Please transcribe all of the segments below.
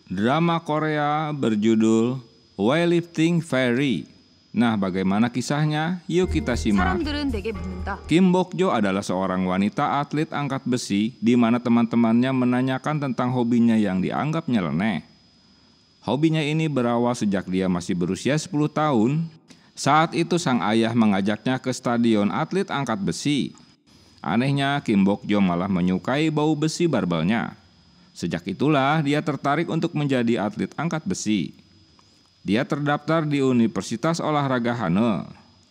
Drama Korea berjudul Weightlifting Fairy. Nah, bagaimana kisahnya? Yuk kita simak. 사람들은 내게 묻는다. Kim Bok-jo adalah seorang wanita atlet angkat besi di mana teman-temannya menanyakan tentang hobinya yang dianggap nyeleneh. Hobinya ini berawal sejak dia masih berusia 10 tahun. Saat itu sang ayah mengajaknya ke stadion atlet angkat besi. Anehnya, Kim Bok-jo malah menyukai bau besi barbelnya. Sejak itulah dia tertarik untuk menjadi atlet angkat besi. Dia terdaftar di Universitas Olahraga Hane.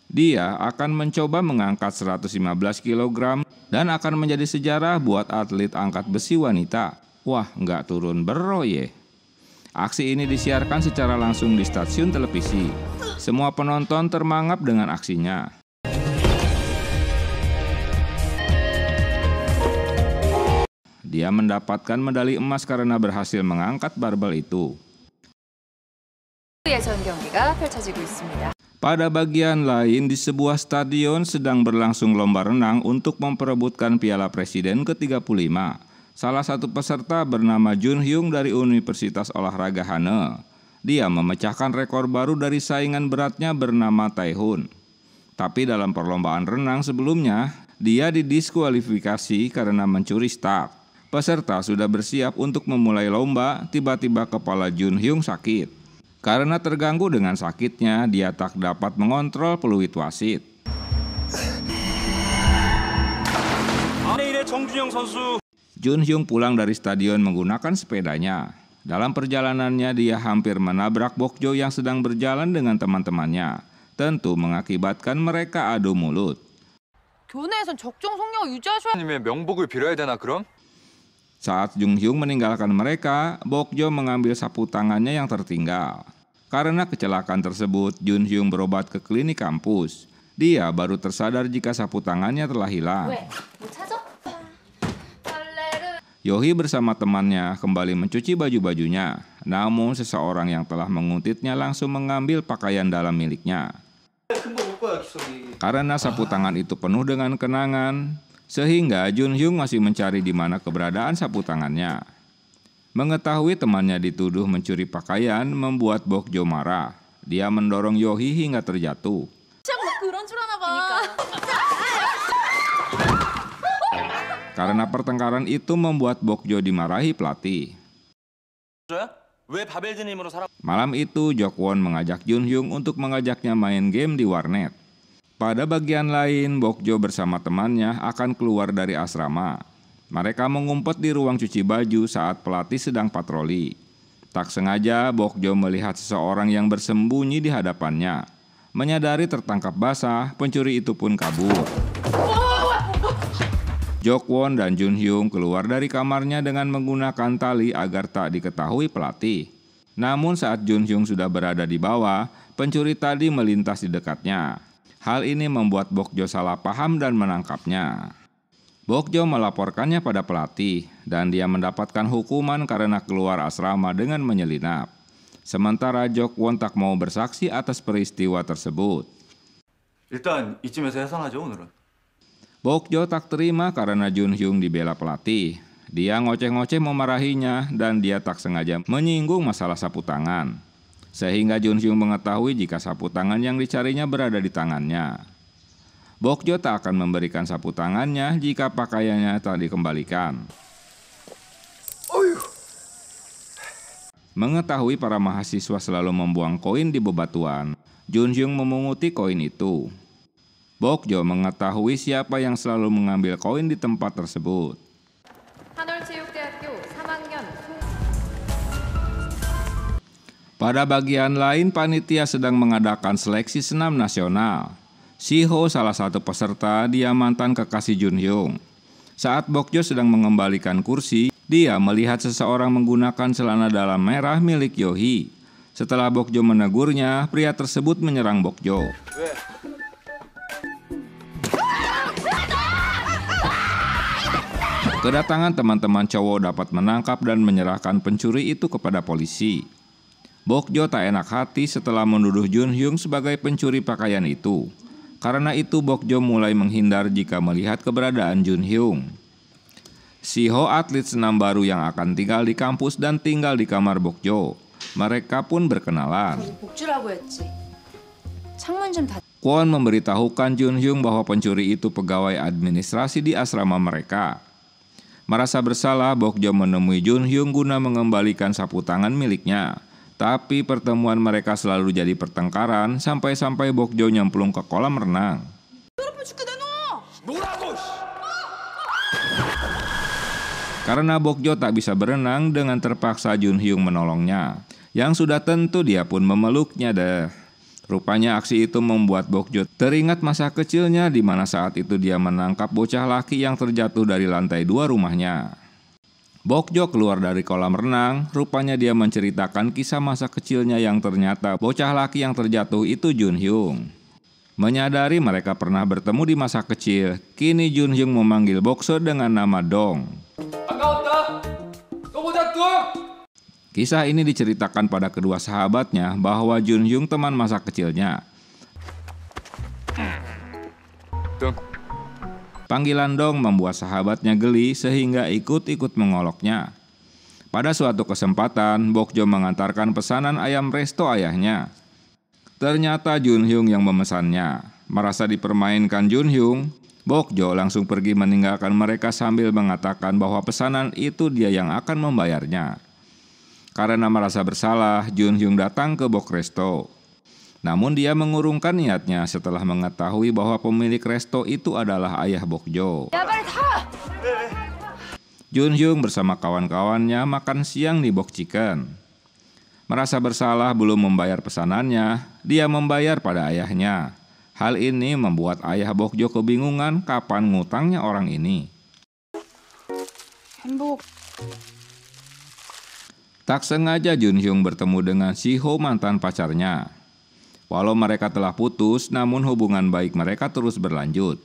Dia akan mencoba mengangkat 115 kg dan akan menjadi sejarah buat atlet angkat besi wanita. Wah, nggak turun bero ye. Aksi ini disiarkan secara langsung di stasiun televisi. Semua penonton termangap dengan aksinya. Dia mendapatkan medali emas karena berhasil mengangkat barbel itu. 예선 경기가 펼쳐지고 있습니다. Pada bagian lain, di sebuah stadion sedang berlangsung lomba renang untuk memperebutkan Piala Presiden ke-35. Salah satu peserta bernama Jun Hyung dari Universitas Olahraga Hane. Dia memecahkan rekor baru dari saingan beratnya bernama Taehun. Tapi dalam perlombaan renang sebelumnya, dia didiskualifikasi karena mencuri start. Peserta sudah bersiap untuk memulai lomba, tiba-tiba kepala Jun Hyung sakit. Karena terganggu dengan sakitnya, dia tak dapat mengontrol peluit wasit. Jun Hyung pulang dari stadion menggunakan sepedanya. Dalam perjalanannya, dia hampir menabrak Bok-jo yang sedang berjalan dengan teman-temannya. Tentu mengakibatkan mereka adu mulut. 교내에선 적정 속력을 유지하셔야 님의 명복을 빌어야 되나 그럼? Saat Jun Hyung meninggalkan mereka, Bok-jo mengambil sapu tangannya yang tertinggal. Karena kecelakaan tersebut, Jun Hyung berobat ke klinik kampus. Dia baru tersadar jika sapu tangannya telah hilang. Yohi bersama temannya kembali mencuci baju-bajunya. Namun seseorang yang telah mengutitnya langsung mengambil pakaian dalam miliknya. Karena sapu tangan itu penuh dengan kenangan, sehingga Jun Hyung masih mencari di mana keberadaan sapu tangannya. Mengetahui temannya dituduh mencuri pakaian membuat Bok-jo marah. Dia mendorong Yohi hingga terjatuh. Karena pertengkaran itu membuat Bok-jo dimarahi pelatih. Malam itu, Jokwon mengajak Jun Hyung untuk mengajaknya main game di warnet. Pada bagian lain, Bok-jo bersama temannya akan keluar dari asrama. Mereka mengumpet di ruang cuci baju saat pelatih sedang patroli. Tak sengaja, Bok-jo melihat seseorang yang bersembunyi di hadapannya. Menyadari tertangkap basah, pencuri itu pun kabur. Jokwon dan Jun Hyung keluar dari kamarnya dengan menggunakan tali agar tak diketahui pelatih. Namun saat Jun Hyung sudah berada di bawah, pencuri tadi melintas di dekatnya. Hal ini membuat Bok-jo salah paham dan menangkapnya. Bok-jo melaporkannya pada pelatih dan dia mendapatkan hukuman karena keluar asrama dengan menyelinap. Sementara Jokwon tak mau bersaksi atas peristiwa tersebut. 일단 이쯤에서 해산하죠 오늘은. Bok-jo tak terima karena Jun Hyung dibela pelatih. Dia ngoceh-ngoceh memarahinya dan dia tak sengaja menyinggung masalah sapu tangan. Sehingga Jun Hyung mengetahui jika sapu tangan yang dicarinya berada di tangannya. Bok-jo tak akan memberikan sapu tangannya jika pakaiannya tak dikembalikan. Mengetahui para mahasiswa selalu membuang koin di bebatuan, Jun Hyung memunguti koin itu. Bok-jo mengetahui siapa yang selalu mengambil koin di tempat tersebut. 한월체육대학교 3학년 Pada bagian lain, panitia sedang mengadakan seleksi senam nasional. Si-ho, salah satu peserta, dia mantan kekasih Jun Hyung. Saat Bok-jo sedang mengembalikan kursi, dia melihat seseorang menggunakan celana dalam merah milik Yohi. Setelah Bok-jo menegurnya, pria tersebut menyerang Bok-jo. Kedatangan teman-teman cowok dapat menangkap dan menyerahkan pencuri itu kepada polisi. Bok-jo tak enak hati setelah menuduh Jun Hyung sebagai pencuri pakaian itu. Karena itu Bok-jo mulai menghindar jika melihat keberadaan Jun Hyung. Siho atlet senam baru yang akan tinggal di kampus dan tinggal di kamar Bokjo. Mereka pun berkenalan. 복주라고 했지. 창문 좀 닫. Kwon memberitahukan Junhyung bahwa pencuri itu pegawai administrasi di asrama mereka. Merasa bersalah, Bokjo menemui Junhyung guna mengembalikan sapu tangan miliknya. Tapi pertemuan mereka selalu jadi pertengkaran sampai-sampai Bokjo nyemplung ke kolam renang. Karena Bokjo tak bisa berenang, dengan terpaksa Junhyung menolongnya. Yang sudah tentu dia pun memeluknya deh. Rupanya aksi itu membuat Bokjo teringat masa kecilnya di mana saat itu dia menangkap bocah laki yang terjatuh dari lantai 2 rumahnya. Bokjo keluar dari kolam renang, rupanya dia menceritakan kisah masa kecilnya yang ternyata bocah laki yang terjatuh itu Junhyung. Menyadari mereka pernah bertemu di masa kecil, kini Junhyung memanggil Bokso dengan nama Dong. Kisah ini diceritakan pada kedua sahabatnya bahwa Junhyung teman masa kecilnya. Panggilan Dong membuat sahabatnya geli sehingga ikut-ikut mengoloknya. Pada suatu kesempatan, Bokjo mengantarkan pesanan ayam resto ayahnya. Ternyata Junhyung yang memesannya. Merasa dipermainkan Junhyung, Bokjo langsung pergi meninggalkan mereka sambil mengatakan bahwa pesanan itu dia yang akan membayarnya. Karena merasa bersalah, Junhyung datang ke Bok Resto. Namun dia mengurungkan niatnya setelah mengetahui bahwa pemilik resto itu adalah ayah Bokjo. Junhyung bersama kawan-kawannya makan siang di Bok Chicken. Merasa bersalah belum membayar pesanannya, dia membayar pada ayahnya. Hal ini membuat ayah Bokjo kebingungan kapan ngutangnya orang ini. Tak sengaja Junhyung bertemu dengan Siho, mantan pacarnya. Walau mereka telah putus, namun hubungan baik mereka terus berlanjut.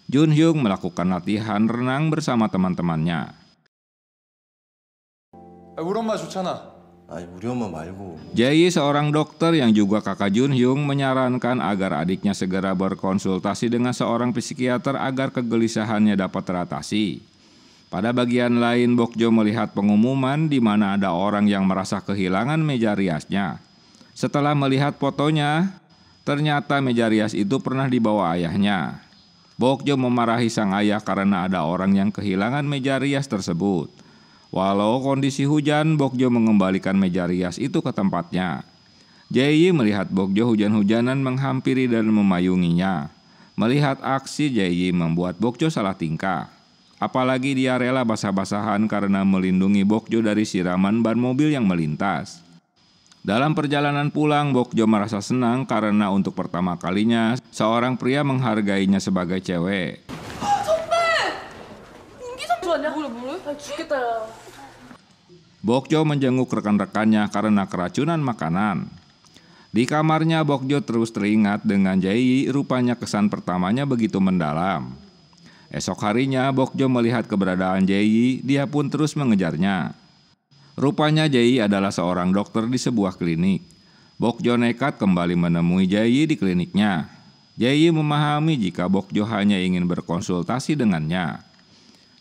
Junhyung melakukan latihan renang bersama teman-temannya. 우리 엄마 좋잖아. 아니 우리 엄마 말고. Jae, seorang dokter yang juga kakak Junhyung, menyarankan agar adiknya segera berkonsultasi dengan seorang psikiater agar kegelisahannya dapat teratasi. Pada bagian lain, Bokjo melihat pengumuman di mana ada orang yang merasa kehilangan meja riasnya. Setelah melihat fotonya, ternyata meja rias itu pernah dibawa ayahnya. Bokjo memarahi sang ayah karena ada orang yang kehilangan meja rias tersebut. Walau kondisi hujan, Bokjo mengembalikan meja rias itu ke tempatnya. Jae melihat Bokjo hujan-hujanan menghampiri dan memayunginya. Melihat aksi Jae membuat Bokjo salah tingkah. Apalagi dia rela basah-basahan karena melindungi Bokjo dari siraman ban mobil yang melintas. Dalam perjalanan pulang, Bokjo merasa senang karena untuk pertama kalinya seorang pria menghargainya sebagai cewek. Bokjo menjenguk rekan-rekannya karena keracunan makanan. Di kamarnya, Bokjo terus teringat dengan Jae, rupanya kesan pertamanya begitu mendalam. Esok harinya, Bokjo melihat keberadaan Jae, dia pun terus mengejarnya. Rupanya Jae adalah seorang dokter di sebuah klinik. Bokjo nekat kembali menemui Jae di kliniknya. Jae memahami jika Bokjo hanya ingin berkonsultasi dengannya.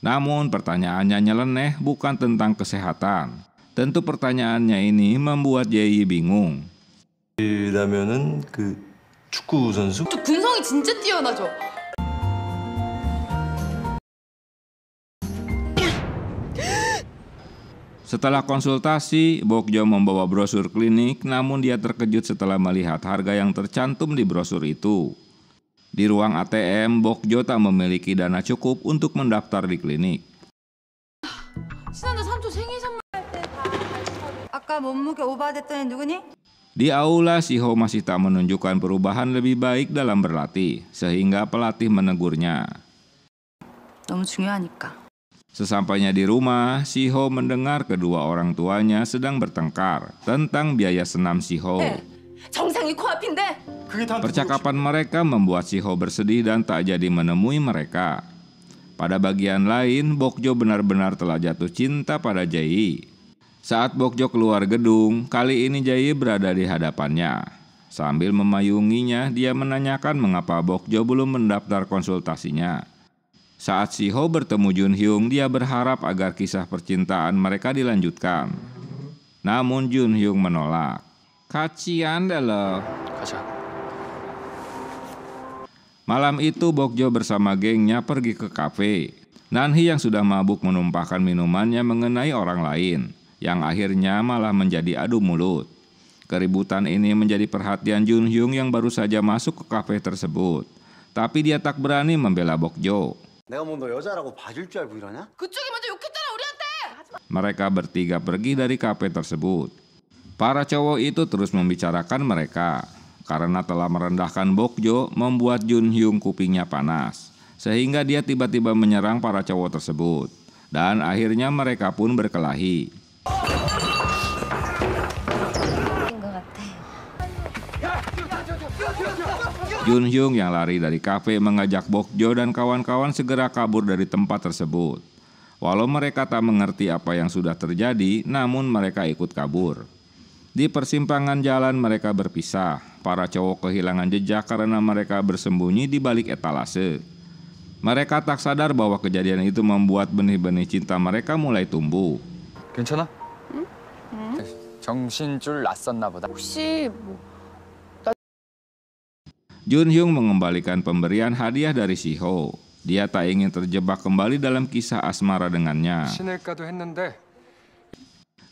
Namun pertanyaannya nyeleneh, bukan tentang kesehatan. Tentu pertanyaannya ini membuat Jae bingung. 라면은 그 축구 선수? 저 근성이 진짜 뛰어나죠? Setelah konsultasi, Bokjo membawa brosur klinik, namun dia terkejut setelah melihat harga yang tercantum di brosur itu. Di ruang ATM, Bokjo tak memiliki dana cukup untuk mendaftar di klinik. 친한데 삼촌 생일 선물 아까 몸무게 오버됐더니 누구니? Di aula, Siho masih tak menunjukkan perubahan lebih baik dalam berlatih, sehingga pelatih menegurnya. 너무 중요하니까. Sesampainya di rumah, Siho mendengar kedua orang tuanya sedang bertengkar tentang biaya senam Siho. 정상이 코앞인데 Percakapan mereka membuat Siho bersedih dan tak jadi menemui mereka. Pada bagian lain, Bokjo benar-benar telah jatuh cinta pada Jae. Saat Bokjo keluar gedung, kali ini Jae berada di hadapannya. Sambil memayunginya, dia menanyakan mengapa Bokjo belum mendaftar konsultasinya. Saat Si-ho bertemu Jun Hyung, dia berharap agar kisah percintaan mereka dilanjutkan. Namun Jun Hyung menolak. Kasian dah lo. 가자. Malam itu Bokjo bersama gengnya pergi ke kafe. Nanhee yang sudah mabuk menumpahkan minumannya mengenai orang lain, yang akhirnya malah menjadi adu mulut. Keributan ini menjadi perhatian Jun Hyung yang baru saja masuk ke kafe tersebut. Tapi dia tak berani membela Bokjo. 내가 뭐 너 여자라고 봐줄 줄 알고 이러냐? 그쪽이 먼저 욕했잖아 우리한테. Mereka bertiga pergi dari kafe tersebut. Para cowok itu terus membicarakan mereka. Karena telah merendahkan Bokjo, membuat Jun Hyung kupingnya panas. Sehingga dia tiba-tiba menyerang para cowok tersebut. Dan akhirnya mereka pun berkelahi. Jun Hyung yang lari dari kafe mengajak Bokjo dan kawan-kawan segera kabur dari tempat tersebut. Walau mereka tak mengerti apa yang sudah terjadi, namun mereka ikut kabur. Di persimpangan jalan mereka berpisah. Para cowok kehilangan jejak karena mereka bersembunyi di balik etalase. Mereka tak sadar bahwa kejadian itu membuat benih-benih cinta mereka mulai tumbuh. 괜찮아? 응? 정신줄 났었나 보다. 혹시 뭐 Jun Hyung mengembalikan pemberian hadiah dari Si-ho. Dia tak ingin terjebak kembali dalam kisah asmara dengannya. 신을까도 했는데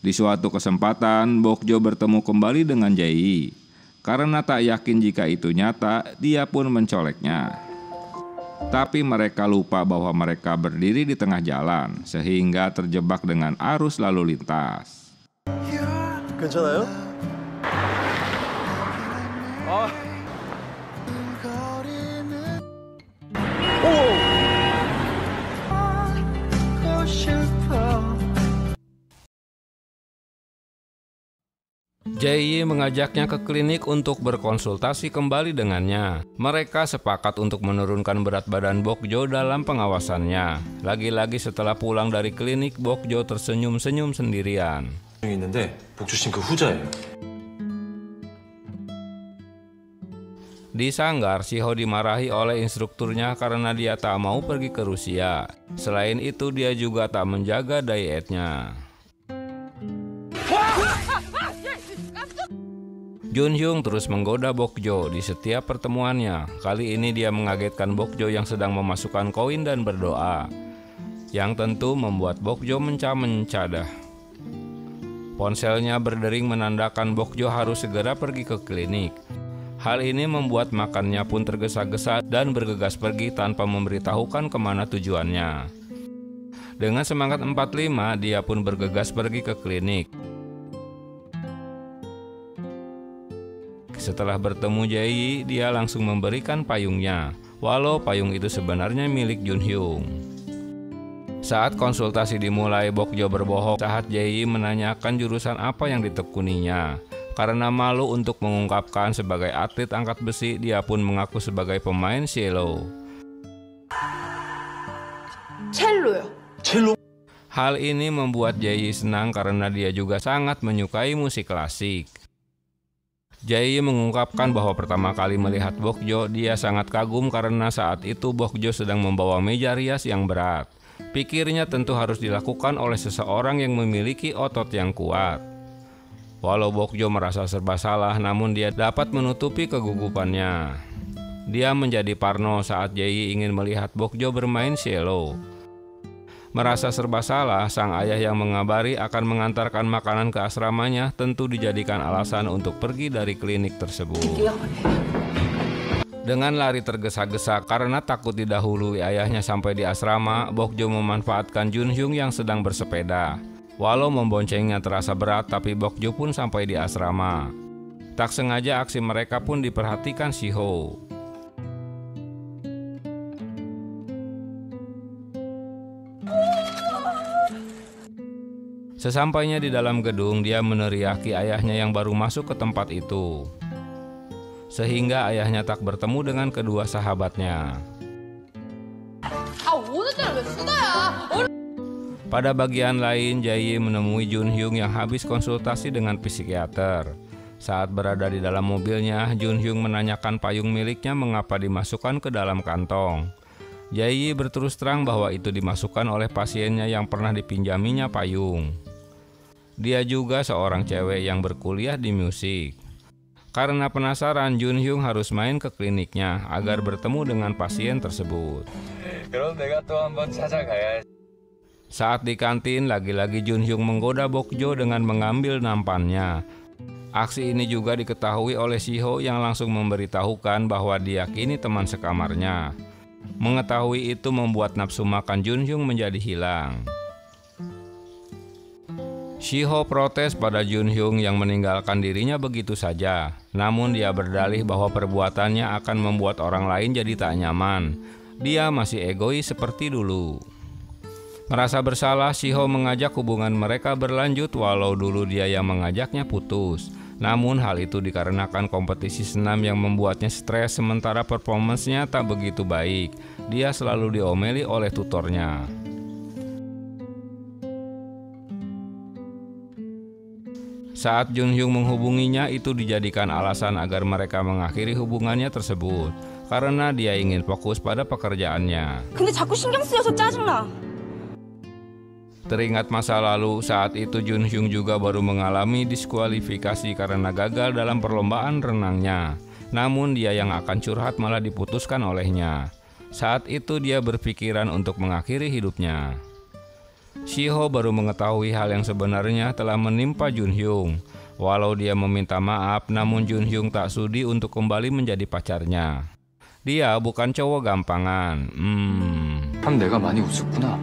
Di suatu kesempatan, Bokjo bertemu kembali dengan Jae-yi. Karena tak yakin jika itu nyata, dia pun mencoleknya. Tapi mereka lupa bahwa mereka berdiri di tengah jalan, sehingga terjebak dengan arus lalu lintas. 괜찮아요? Jae-yi mengajaknya ke klinik untuk berkonsultasi kembali dengannya. Mereka sepakat untuk menurunkan berat badan Bokjo dalam pengawasannya. Lagi-lagi setelah pulang dari klinik, Bokjo tersenyum-senyum sendirian. 있는데 복주 씨는 그 후자예요. Di sanggar, Si-ho dimarahi oleh instrukturnya karena dia tak mau pergi ke Rusia. Selain itu, dia juga tak menjaga dietnya. Jun Hyung terus menggoda Bokjo di setiap pertemuannya. Kali ini dia mengagetkan Bokjo yang sedang memasukkan koin dan berdoa, yang tentu membuat Bokjo mencah-mencadah. Ponselnya berdering menandakan Bokjo harus segera pergi ke klinik. Hal ini membuat makannya pun tergesa-gesa dan bergegas pergi tanpa memberitahukan kemana tujuannya. Dengan semangat 45, dia pun bergegas pergi ke klinik. Setelah bertemu Jae-yi, dia langsung memberikan payungnya, walau payung itu sebenarnya milik Jun Hyung. Saat konsultasi dimulai, Bokjo berbohong saat Jae-yi menanyakan jurusan apa yang ditekuninya. Karena malu untuk mengungkapkan sebagai atlet angkat besi, dia pun mengaku sebagai pemain cello. 첼로요. 첼로? Hal ini membuat Jae-yi senang karena dia juga sangat menyukai musik klasik. Jae-yi mengungkapkan bahwa pertama kali melihat Bokjo, dia sangat kagum karena saat itu Bokjo sedang membawa meja rias yang berat. Pikirnya tentu harus dilakukan oleh seseorang yang memiliki otot yang kuat. Walau Bokjo merasa serba salah, namun dia dapat menutupi kegugupannya. Dia menjadi parno saat Jae-yi ingin melihat Bokjo bermain cello. Merasa serba salah, sang ayah yang mengabari akan mengantarkan makanan ke asramanya tentu dijadikan alasan untuk pergi dari klinik tersebut. Dengan lari tergesa-gesa karena takut didahului ayahnya sampai di asrama, Bokjo memanfaatkan Jun Hyung yang sedang bersepeda. Walau memboncengnya terasa berat, tapi Bokjo pun sampai di asrama. Tak sengaja aksi mereka pun diperhatikan Si-ho. Sesampainya di dalam gedung, dia meneriaki ayahnya yang baru masuk ke tempat itu. Sehingga ayahnya tak bertemu dengan kedua sahabatnya. 오늘따라 왜 수다야? Pada bagian lain, Jae-yi menemui Jun Hyung yang habis konsultasi dengan psikiater. Saat berada di dalam mobilnya, Jun Hyung menanyakan payung miliknya mengapa dimasukkan ke dalam kantong. Jae berterus terang bahwa itu dimasukkan oleh pasiennya yang pernah dipinjaminya payung. Dia juga seorang cewek yang berkuliah di musik. Karena penasaran, Jun Hyung harus main ke kliniknya agar bertemu dengan pasien tersebut. 그럼 내가 또 한번 찾아가야지. Saat di kantin, lagi-lagi Jun Hyung menggoda Bokjo dengan mengambil nampannya. Aksi ini juga diketahui oleh Shiho yang langsung memberitahukan bahwa dia kini teman sekamarnya. Mengetahui itu membuat nafsu makan Jun Hyung menjadi hilang. Shiho protes pada Jun Hyung yang meninggalkan dirinya begitu saja. Namun dia berdalih bahwa perbuatannya akan membuat orang lain jadi tak nyaman. Dia masih egois seperti dulu. Merasa bersalah, Shiho mengajak hubungan mereka berlanjut walau dulu dia yang mengajaknya putus. Namun hal itu dikarenakan kompetisi senam yang membuatnya stres sementara performance-nya tak begitu baik. Dia selalu diomeli oleh tutornya. Saat Jun Hyung menghubunginya, itu dijadikan alasan agar mereka mengakhiri hubungannya tersebut karena dia ingin fokus pada pekerjaannya. 근데 자꾸 신경 쓰여서 짜증나. Teringat masa lalu, saat itu Jun Hyung juga baru mengalami diskualifikasi karena gagal dalam perlombaan renangnya. Namun dia yang akan curhat malah diputuskan olehnya. Saat itu dia berpikiran untuk mengakhiri hidupnya. Shiho baru mengetahui hal yang sebenarnya telah menimpa Jun Hyung. Walau dia meminta maaf, namun Jun Hyung tak sudi untuk kembali menjadi pacarnya. Dia bukan cowok gampangan. 참 내가 많이 우습구나.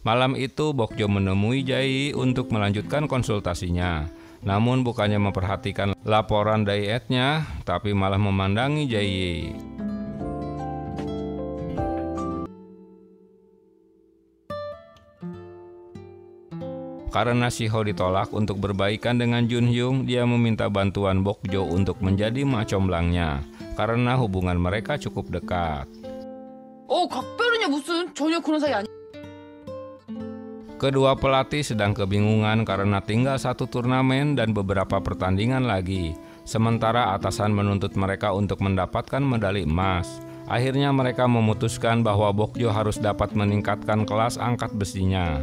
Malam itu Bokjo menemui Jae untuk melanjutkan konsultasinya. Namun bukannya memperhatikan laporan dietnya, tapi malah memandangi Jae. Karena Shiho ditolak untuk berbaikan dengan Jun Hyung, dia meminta bantuan Bokjo untuk menjadi mak comblangnya karena hubungan mereka cukup dekat. 각별이냐 무슨 전혀 그런 사이 아니. Kedua pelatih sedang kebingungan karena tinggal satu turnamen dan beberapa pertandingan lagi. Sementara atasan menuntut mereka untuk mendapatkan medali emas. Akhirnya mereka memutuskan bahwa Bokjo harus dapat meningkatkan kelas angkat besinya,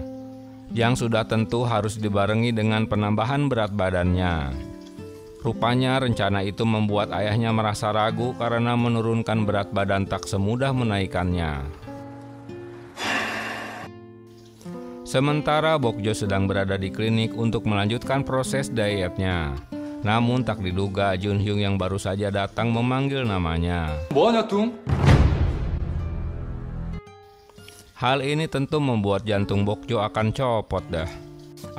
yang sudah tentu harus dibarengi dengan penambahan berat badannya. Rupanya rencana itu membuat ayahnya merasa ragu karena menurunkan berat badan tak semudah menaikkannya. Sementara Bokjo sedang berada di klinik untuk melanjutkan proses dietnya. Namun tak diduga Jun Hyung yang baru saja datang memanggil namanya. 뭐하냐 뚱? Hal ini tentu membuat jantung Bokjo akan copot dah.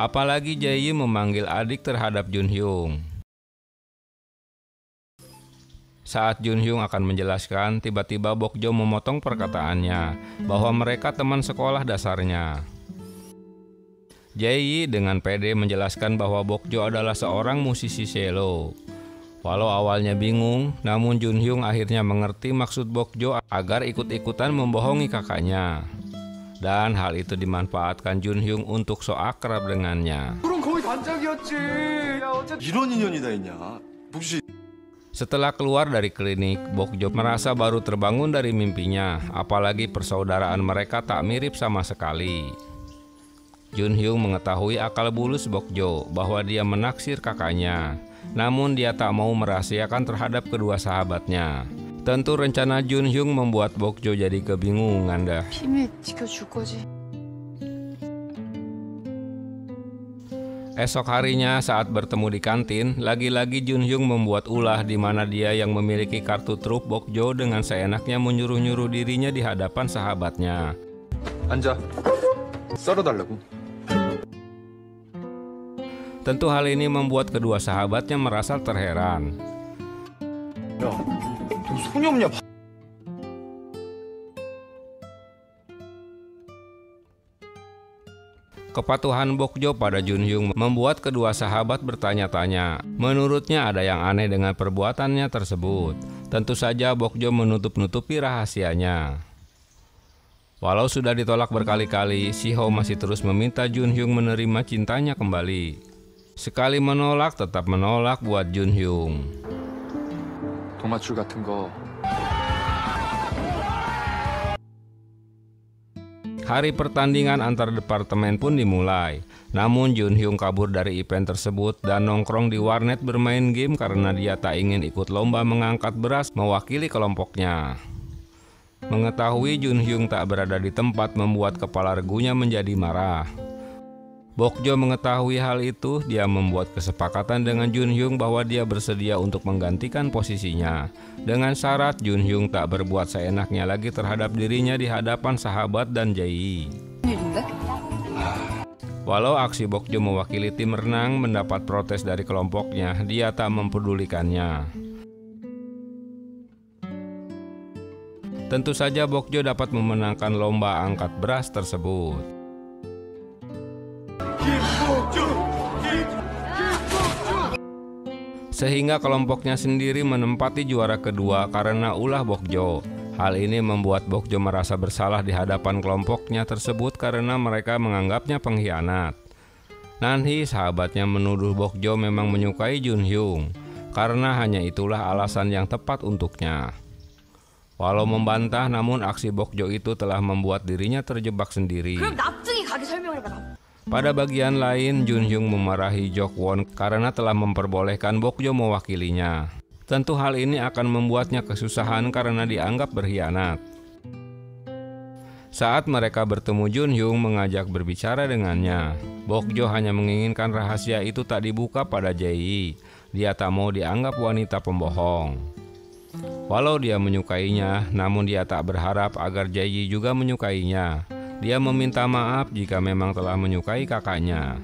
Apalagi Jae memanggil adik terhadap Jun Hyung. Saat Jun Hyung akan menjelaskan, tiba-tiba Bokjo memotong perkataannya bahwa mereka teman sekolah dasarnya. Jae dengan pede menjelaskan bahwa Bokjo adalah seorang musisi cello. Walau awalnya bingung, namun Jun Hyung akhirnya mengerti maksud Bokjo agar ikut-ikutan membohongi kakaknya. Dan hal itu dimanfaatkan Jun Hyung untuk so akrab dengannya. 그럼 거의 반짝이었지. 야 어쨌든 이런 인연이 다 있냐? 복주 씨. Setelah keluar dari klinik, Bokjo merasa baru terbangun dari mimpinya, apalagi persaudaraan mereka tak mirip sama sekali. Jun Hyung mengetahui akal bulus Bokjo bahwa dia menaksir kakaknya, namun dia tak mau merahasiakan terhadap kedua sahabatnya. Tentu rencana Jun Hyung membuat Bokjo jadi kebingungan dah. 비밀 지켜줄 거지. Esok harinya saat bertemu di kantin, lagi-lagi Jun Hyung membuat ulah di mana dia yang memiliki kartu truf Bokjo dengan seenaknya menyuruh-nyuruh dirinya di hadapan sahabatnya. 앉아. 썰어달라고. Tentu hal ini membuat kedua sahabatnya merasa terheran. 야, 너 손이 없냐? Kepatuhan Bokjo pada Jun Hyung membuat kedua sahabat bertanya-tanya. Menurutnya ada yang aneh dengan perbuatannya tersebut. Tentu saja Bokjo menutup-nutupi rahasianya. Walau sudah ditolak berkali-kali, Shiho masih terus meminta Jun Hyung menerima cintanya kembali. Sekali menolak, tetap menolak buat Jun Hyung. 병맛줄 같은 거. Hari pertandingan antar departemen pun dimulai. Namun Jun Hyung kabur dari event tersebut dan nongkrong di warnet bermain game karena dia tak ingin ikut lomba mengangkat beras mewakili kelompoknya. Mengetahui Jun Hyung tak berada di tempat membuat kepala regunya menjadi marah. Bokjo mengetahui hal itu, dia membuat kesepakatan dengan Jun Hyung bahwa dia bersedia untuk menggantikan posisinya. Dengan syarat Jun Hyung tak berbuat seenaknya lagi terhadap dirinya di hadapan sahabat dan Jae. Walau aksi Bokjo mewakili tim renang mendapat protes dari kelompoknya, dia tak mempedulikannya. Tentu saja Bokjo dapat memenangkan lomba angkat beras tersebut. Sehingga kelompoknya sendiri menempati juara kedua karena ulah Bokjo. Hal ini membuat Bokjo merasa bersalah di hadapan kelompoknya tersebut karena mereka menganggapnya pengkhianat. Nanhi, sahabatnya, menuduh Bokjo memang menyukai Jun Hyung karena hanya itulah alasan yang tepat untuknya. Walau membantah, namun aksi Bokjo itu telah membuat dirinya terjebak sendiri. 그럼 납득이 가게 설명해봐. Pada bagian lain, Jun Hyung memarahi Jokwon karena telah memperbolehkan Bokjo mewakilinya. Tentu hal ini akan membuatnya kesusahan karena dianggap berkhianat. Saat mereka bertemu, Jun Hyung mengajak berbicara dengannya. Bokjo hanya menginginkan rahasia itu tak dibuka pada Jae. Dia tak mau dianggap wanita pembohong. Walau dia menyukainya, namun dia tak berharap agar Jae juga menyukainya. Dia meminta maaf jika memang telah menyukai kakaknya.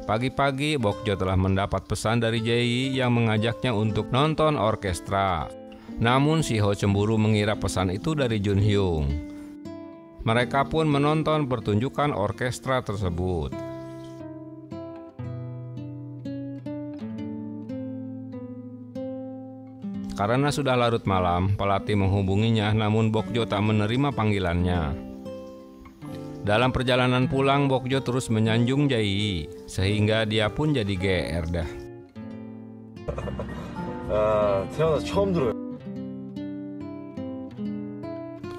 Pagi-pagi, Bokjo telah mendapat pesan dari Jae yang mengajaknya untuk nonton orkestra. Namun Si Ho cemburu mengira pesan itu dari Jun Hyung. Mereka pun menonton pertunjukan orkestra tersebut. Karena sudah larut malam, pelatih menghubunginya, namun Bokjo tak menerima panggilannya. Dalam perjalanan pulang, Bokjo terus menyanjung Jae, sehingga dia pun jadi GR dah. 태어나서 처음 들어요.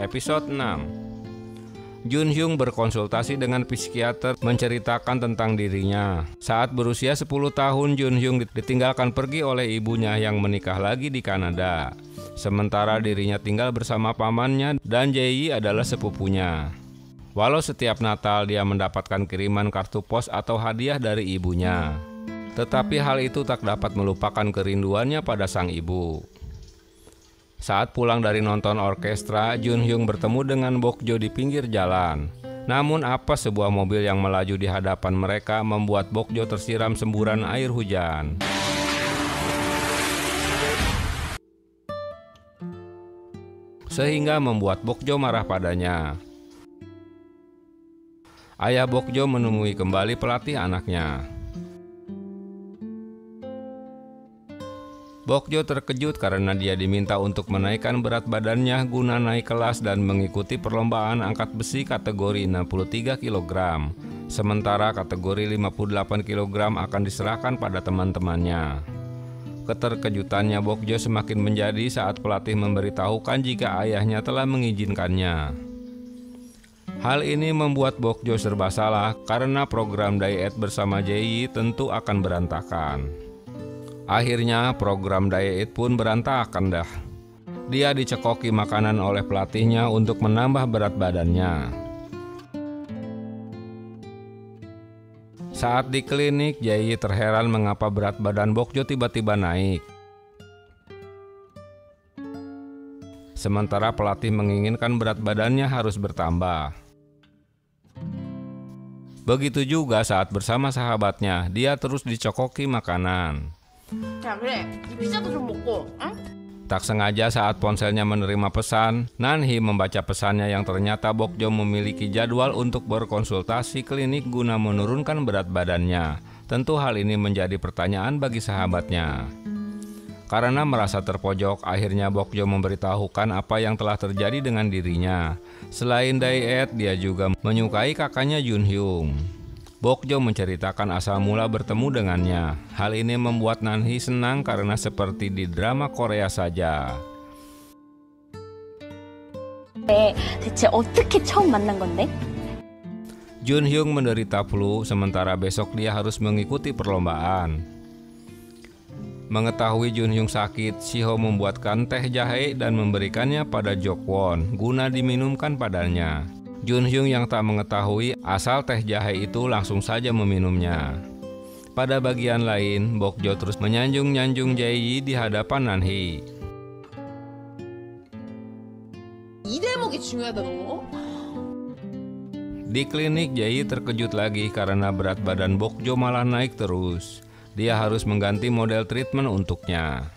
Episode 6. Jun Hyung berkonsultasi dengan psikiater menceritakan tentang dirinya. Saat berusia 10 tahun, Jun Hyung ditinggalkan pergi oleh ibunya yang menikah lagi di Kanada. Sementara dirinya tinggal bersama pamannya dan Jae adalah sepupunya. Walau setiap Natal dia mendapatkan kiriman kartu pos atau hadiah dari ibunya, tetapi hal itu tak dapat melupakan kerinduannya pada sang ibu. Saat pulang dari nonton orkestra, Jun Hyung bertemu dengan Bokjo di pinggir jalan. Namun apa sebuah mobil yang melaju di hadapan mereka membuat Bokjo tersiram semburan air hujan. Sehingga membuat Bokjo marah padanya. Ayah Bokjo menemui kembali pelatih anaknya. Bokjo terkejut karena dia diminta untuk menaikkan berat badannya guna naik kelas dan mengikuti perlombaan angkat besi kategori 63 kg. Sementara kategori 58 kg akan diserahkan pada teman-temannya. Keterkejutannya Bokjo semakin menjadi saat pelatih memberitahukan jika ayahnya telah mengizinkannya. Hal ini membuat Bokjo serba salah karena program diet bersama Jae tentu akan berantakan. Akhirnya program diet pun berantakan dah. Dia dicekoki makanan oleh pelatihnya untuk menambah berat badannya. Saat di klinik, Jae terheran mengapa berat badan Bokjo tiba-tiba naik. Sementara pelatih menginginkan berat badannya harus bertambah. Begitu juga saat bersama sahabatnya, dia terus dicekoki makanan. 자 그래 이 피자도 좀 먹고 응? Tak sengaja saat ponselnya menerima pesan, Nanhi membaca pesannya yang ternyata Bokjo memiliki jadwal untuk berkonsultasi klinik guna menurunkan berat badannya. Tentu hal ini menjadi pertanyaan bagi sahabatnya. Karena merasa terpojok, akhirnya Bokjo memberitahukan apa yang telah terjadi dengan dirinya. Selain diet, dia juga menyukai kakaknya Jun Hyung. Bokjo menceritakan asal mula bertemu dengannya. Hal ini membuat Nanhee senang karena seperti di drama Korea saja. 대체 어떻게 처음 만난 건데? Junhyung menderita flu, sementara besok dia harus mengikuti perlombaan. Mengetahui Junhyung sakit, Shiho membuatkan teh jahe dan memberikannya pada Jokwon guna diminumkan padanya. Junhyung yang tak mengetahui asal teh jahe itu langsung saja meminumnya. Pada bagian lain, Bokjo terus menyanjung-nyanjung Jae-yi di hadapan Nanhee. 이 대목이 중요하다고? Di klinik, Jae-yi terkejut lagi karena berat badan Bokjo malah naik terus. Dia harus mengganti model treatment untuknya.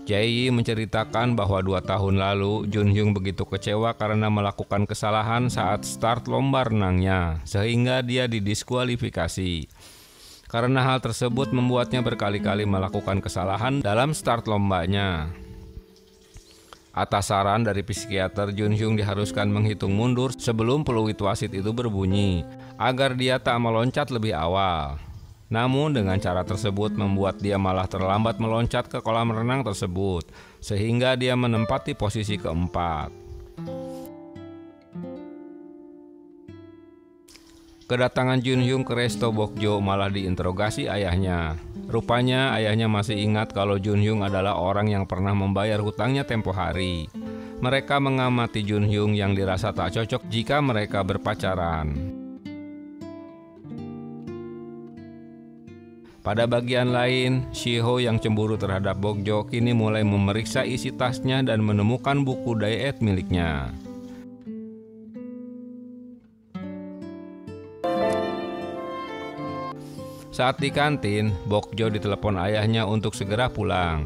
Jae-yi menceritakan bahwa 2 tahun lalu Junhyung begitu kecewa karena melakukan kesalahan saat start lomba renangnya, sehingga dia didiskualifikasi. Karena hal tersebut membuatnya berkali-kali melakukan kesalahan dalam start lombanya. Atas saran dari psikiater, Junhyung diharuskan menghitung mundur sebelum peluit wasit itu berbunyi, agar dia tak meloncat lebih awal. Namun dengan cara tersebut membuat dia malah terlambat meloncat ke kolam renang tersebut, sehingga dia menempati posisi keempat. Kedatangan Junhyung ke resto Bokjo malah diinterogasi ayahnya. Rupanya ayahnya masih ingat kalau Junhyung adalah orang yang pernah membayar hutangnya tempo hari. Mereka mengamati Junhyung yang dirasa tak cocok jika mereka berpacaran. Pada bagian lain, Shiho yang cemburu terhadap Bokjo kini mulai memeriksa isi tasnya dan menemukan buku diet miliknya. Saat di kantin, Bokjo ditelepon ayahnya untuk segera pulang.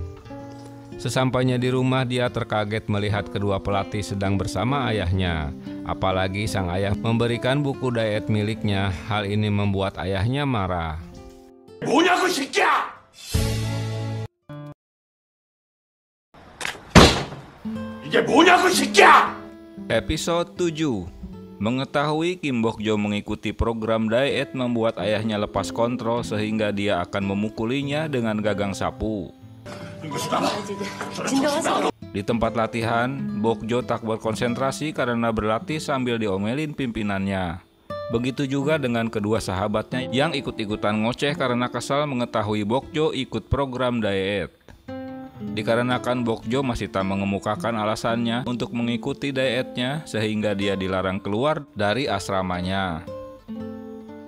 Sesampainya di rumah, dia terkaget melihat kedua pelatih sedang bersama ayahnya. Apalagi sang ayah memberikan buku diet miliknya. Hal ini membuat ayahnya marah. 뭐냐고 새끼야! 이게 뭐냐고 새끼야! Episode 7. Mengetahui Kim Bokjo mengikuti program diet membuat ayahnya lepas kontrol sehingga dia akan memukulinya dengan gagang sapu. Di tempat latihan, Bokjo tak berkonsentrasi karena berlatih sambil diomelin pimpinannya. Begitu juga dengan kedua sahabatnya yang ikut-ikutan ngoceh karena kesal mengetahui Bokjo ikut program diet. Dikarenakan Bokjo masih tak mengemukakan alasannya untuk mengikuti dietnya sehingga dia dilarang keluar dari asramanya.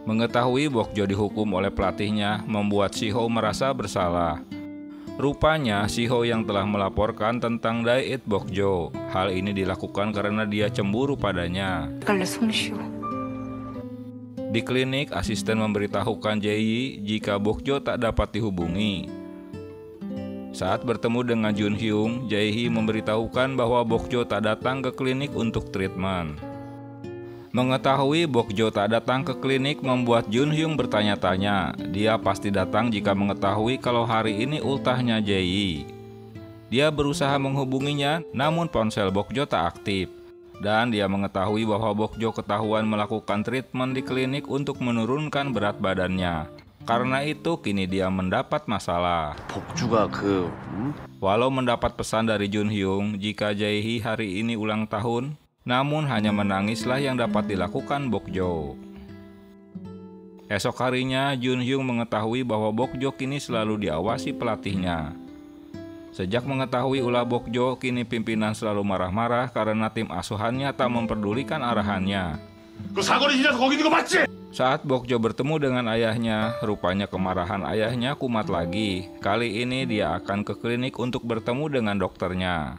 Mengetahui Bokjo dihukum oleh pelatihnya membuat Shiho merasa bersalah. Rupanya Shiho yang telah melaporkan tentang diet Bokjo. Hal ini dilakukan karena dia cemburu padanya. Di klinik, asisten memberitahukan Jae-yi jika Bokjo tak dapat dihubungi. Saat bertemu dengan Junhyung, Jae-yi memberitahukan bahwa Bokjo tak datang ke klinik untuk treatment. Mengetahui Bokjo tak datang ke klinik membuat Junhyung bertanya-tanya. Dia pasti datang jika mengetahui kalau hari ini ultahnya Jae-yi. Dia berusaha menghubunginya, namun ponsel Bokjo tak aktif. Dan dia mengetahui bahwa Bokjo ketahuan melakukan treatment di klinik untuk menurunkan berat badannya. Karena itu kini dia mendapat masalah. Walau mendapat pesan dari Junhyung jika Jae-yi hari ini ulang tahun, namun hanya menangislah yang dapat dilakukan Bokjo. Esok harinya Junhyung mengetahui bahwa Bokjo kini selalu diawasi pelatihnya. Sejak mengetahui ulah Bokjo, kini pimpinan selalu marah-marah karena tim asuhannya tak memperdulikan arahannya. Saat Bokjo bertemu dengan ayahnya, rupanya kemarahan ayahnya kumat lagi. Kali ini dia akan ke klinik untuk bertemu dengan dokternya.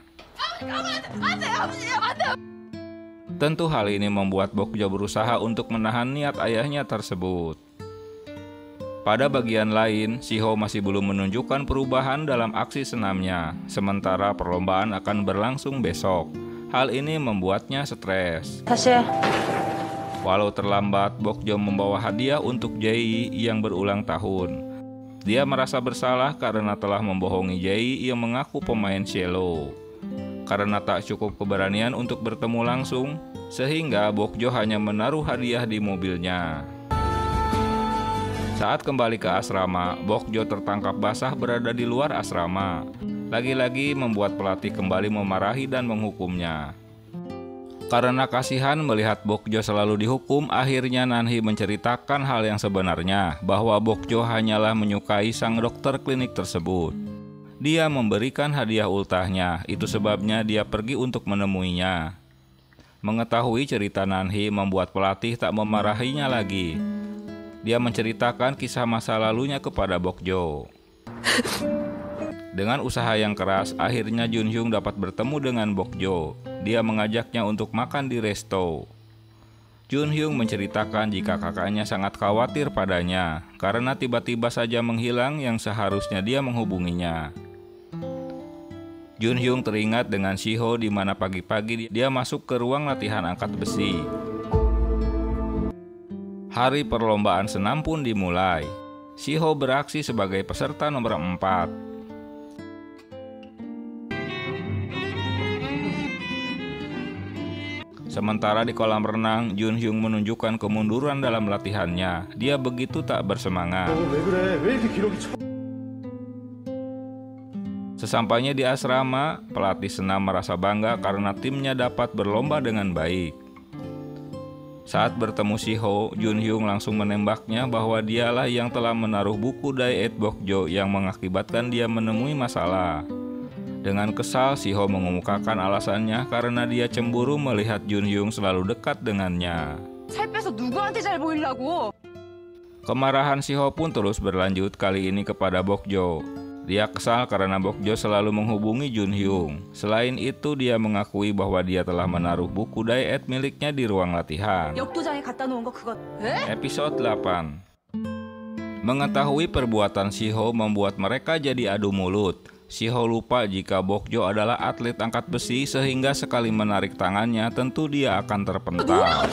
Tentu hal ini membuat Bokjo berusaha untuk menahan niat ayahnya tersebut. Pada bagian lain, Shiho masih belum menunjukkan perubahan dalam aksi senamnya, sementara perlombaan akan berlangsung besok. Hal ini membuatnya stres. Walau terlambat, Bokjo membawa hadiah untuk Jae-yi yang berulang tahun. Dia merasa bersalah karena telah membohongi Jae-yi yang mengaku pemain cello. Karena tak cukup keberanian untuk bertemu langsung, sehingga Bokjo hanya menaruh hadiah di mobilnya. Saat kembali ke asrama, Bokjo tertangkap basah berada di luar asrama. Lagi-lagi membuat pelatih kembali memarahi dan menghukumnya. Karena kasihan melihat Bokjo selalu dihukum, akhirnya Nanhee menceritakan hal yang sebenarnya, bahwa Bokjo hanyalah menyukai sang dokter klinik tersebut. Dia memberikan hadiah ultahnya, itu sebabnya dia pergi untuk menemuinya. Mengetahui cerita Nanhee membuat pelatih tak memarahinya lagi. Dia menceritakan kisah masa lalunya kepada Bokjo. Dengan usaha yang keras, akhirnya Junhyung dapat bertemu dengan Bokjo. Dia mengajaknya untuk makan di resto. Junhyung menceritakan jika kakaknya sangat khawatir padanya karena tiba-tiba saja menghilang yang seharusnya dia menghubunginya. Junhyung teringat dengan Shiho di mana pagi-pagi dia masuk ke ruang latihan angkat besi. Hari perlombaan senam pun dimulai. Shiho beraksi sebagai peserta nomor 4. Sementara di kolam renang, Junhyung menunjukkan kemunduran dalam latihannya. Dia begitu tak bersemangat. Sesampainya di asrama, pelatih senam merasa bangga karena timnya dapat berlomba dengan baik. Saat bertemu Shiho, Junhyung langsung menembaknya bahwa dialah yang telah menaruh buku diet Bokjo yang mengakibatkan dia menemui masalah. Dengan kesal, Shiho mengemukakan alasannya karena dia cemburu melihat Junhyung selalu dekat dengannya. 살 빼서 누구한테 잘 보이려고? Kemarahan Shiho pun terus berlanjut, kali ini kepada Bokjo. Dia kesal karena Bokjo selalu menghubungi Junhyung. Selain itu, dia mengakui bahwa dia telah menaruh buku diet miliknya di ruang latihan. 역도장에 갖다 놓은 거 그거. Episode 8. Mengetahui perbuatan Shiho membuat mereka jadi adu mulut. Shiho lupa jika Bokjo adalah atlet angkat besi sehingga sekali menarik tangannya tentu dia akan terpental.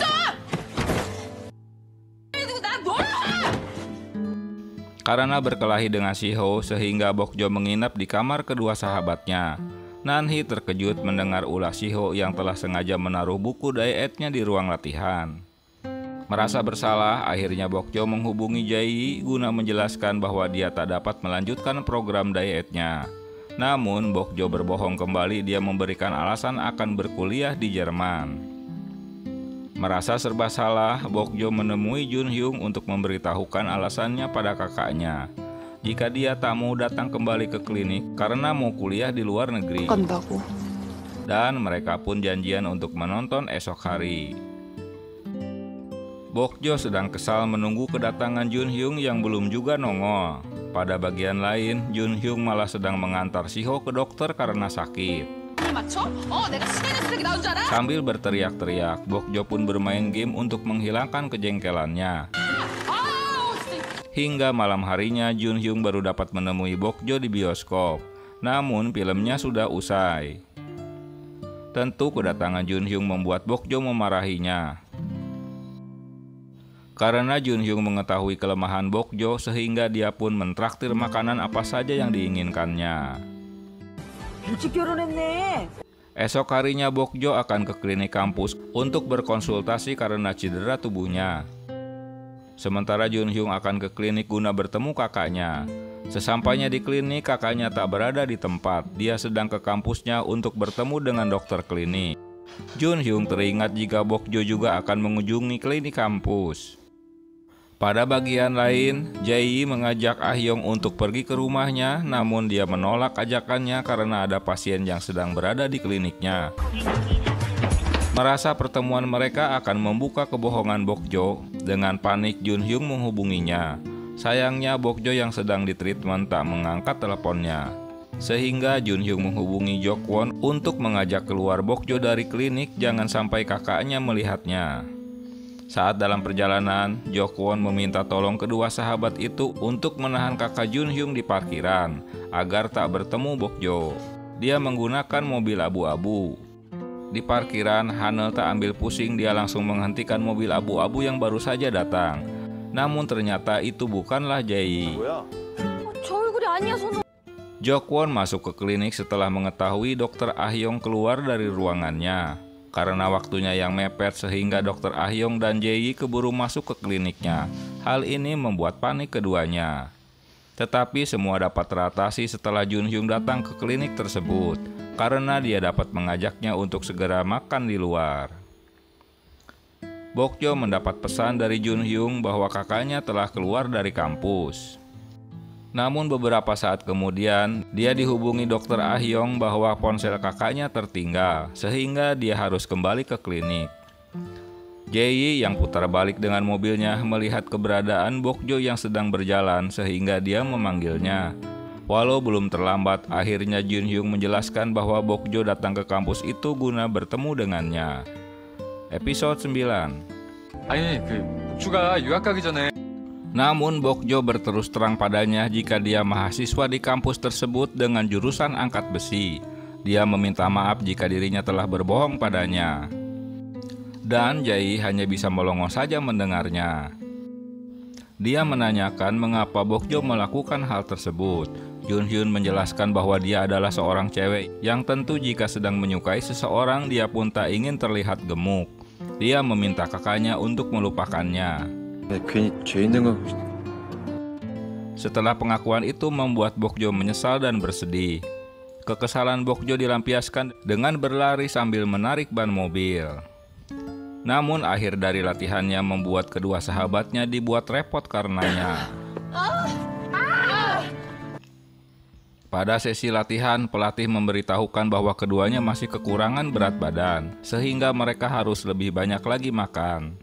Karena berkelahi dengan Shiho sehingga Bokjo menginap di kamar kedua sahabatnya. Nanhee terkejut mendengar ulah Shiho yang telah sengaja menaruh buku dietnya di ruang latihan. Merasa bersalah, akhirnya Bokjo menghubungi Jae guna menjelaskan bahwa dia tak dapat melanjutkan program dietnya. Namun Bokjo berbohong kembali, dia memberikan alasan akan berkuliah di Jerman. Merasa serba salah, Bokjo menemui Junhyung untuk memberitahukan alasannya pada kakaknya. Jika dia tak mau datang kembali ke klinik karena mau kuliah di luar negeri. Dan mereka pun janjian untuk menonton esok hari. Bokjo sedang kesal menunggu kedatangan Junhyung yang belum juga nongol. Pada bagian lain, Junhyung malah sedang mengantar Shiho ke dokter karena sakit. Sambil berteriak-teriak, Bokjo pun bermain game untuk menghilangkan kejengkelannya. Hingga malam harinya, Junhyung baru dapat menemui Bokjo di bioskop. Namun filmnya sudah usai. Tentu kedatangan Junhyung membuat Bokjo memarahinya. Karena Junhyung mengetahui kelemahan Bokjo sehingga dia pun mentraktir makanan apa saja yang diinginkannya. Esok harinya Bokjo akan ke klinik kampus untuk berkonsultasi karena cedera tubuhnya. Sementara Junhyung akan ke klinik guna bertemu kakaknya. Sesampainya di klinik, kakaknya tak berada di tempat. Dia sedang ke kampusnya untuk bertemu dengan dokter klinik. Junhyung teringat jika Bokjo juga akan mengunjungi klinik kampus. Pada bagian lain, Jae mengajak Ah-hyung untuk pergi ke rumahnya, namun dia menolak ajakannya karena ada pasien yang sedang berada di kliniknya. Merasa pertemuan mereka akan membuka kebohongan Bokjo, dengan panik Junhyung menghubunginya. Sayangnya Bokjo yang sedang ditreatment tak mengangkat teleponnya. Sehingga Junhyung menghubungi Jokwon untuk mengajak keluar Bokjo dari klinik, jangan sampai kakaknya melihatnya. Saat dalam perjalanan, Jokwon meminta tolong kedua sahabat itu untuk menahan kakak Junhyung di parkiran agar tak bertemu Bokjo. Dia menggunakan mobil abu-abu. Di parkiran, Hanel tak ambil pusing, dia langsung menghentikan mobil abu-abu yang baru saja datang. Namun ternyata itu bukanlah Jae. Jokwon masuk ke klinik setelah mengetahui dokter Ah-hyung keluar dari ruangannya. Karena waktunya yang mepet sehingga Dr. Ah Hyung dan Jae-yi keburu masuk ke kliniknya. Hal ini membuat panik keduanya. Tetapi semua dapat teratasi setelah Jun Hyung datang ke klinik tersebut, karena dia dapat mengajaknya untuk segera makan di luar. Bok Jo mendapat pesan dari Jun Hyung bahwa kakaknya telah keluar dari kampus. Namun beberapa saat kemudian, dia dihubungi Dr. Ah Hyung bahwa ponsel kakaknya tertinggal, sehingga dia harus kembali ke klinik. Jae-yi yang putar balik dengan mobilnya melihat keberadaan Bok Jo yang sedang berjalan, sehingga dia memanggilnya. Walau belum terlambat, akhirnya Jun Hyung menjelaskan bahwa Bok Jo datang ke kampus itu guna bertemu dengannya. Episode 9. 아니, 복주가 유학 가기 전에 Namun Bok Jo berterus terang padanya jika dia mahasiswa di kampus tersebut dengan jurusan angkat besi. Dia meminta maaf jika dirinya telah berbohong padanya. Dan Jae hanya bisa melongo saja mendengarnya. Dia menanyakan mengapa Bok Jo melakukan hal tersebut. Jun Hyun menjelaskan bahwa dia adalah seorang cewek yang tentu jika sedang menyukai seseorang dia pun tak ingin terlihat gemuk. Dia meminta kakaknya untuk melupakannya. 괜히 죄 있는 거. Setelah pengakuan itu membuat Bok Jo menyesal dan bersedih. Kekesalan Bok Jo dilampiaskan dengan berlari sambil menarik ban mobil. Namun akhir dari latihannya membuat kedua sahabatnya dibuat repot karenanya. Pada sesi latihan, pelatih memberitahukan bahwa keduanya masih kekurangan berat badan, sehingga mereka harus lebih banyak lagi makan.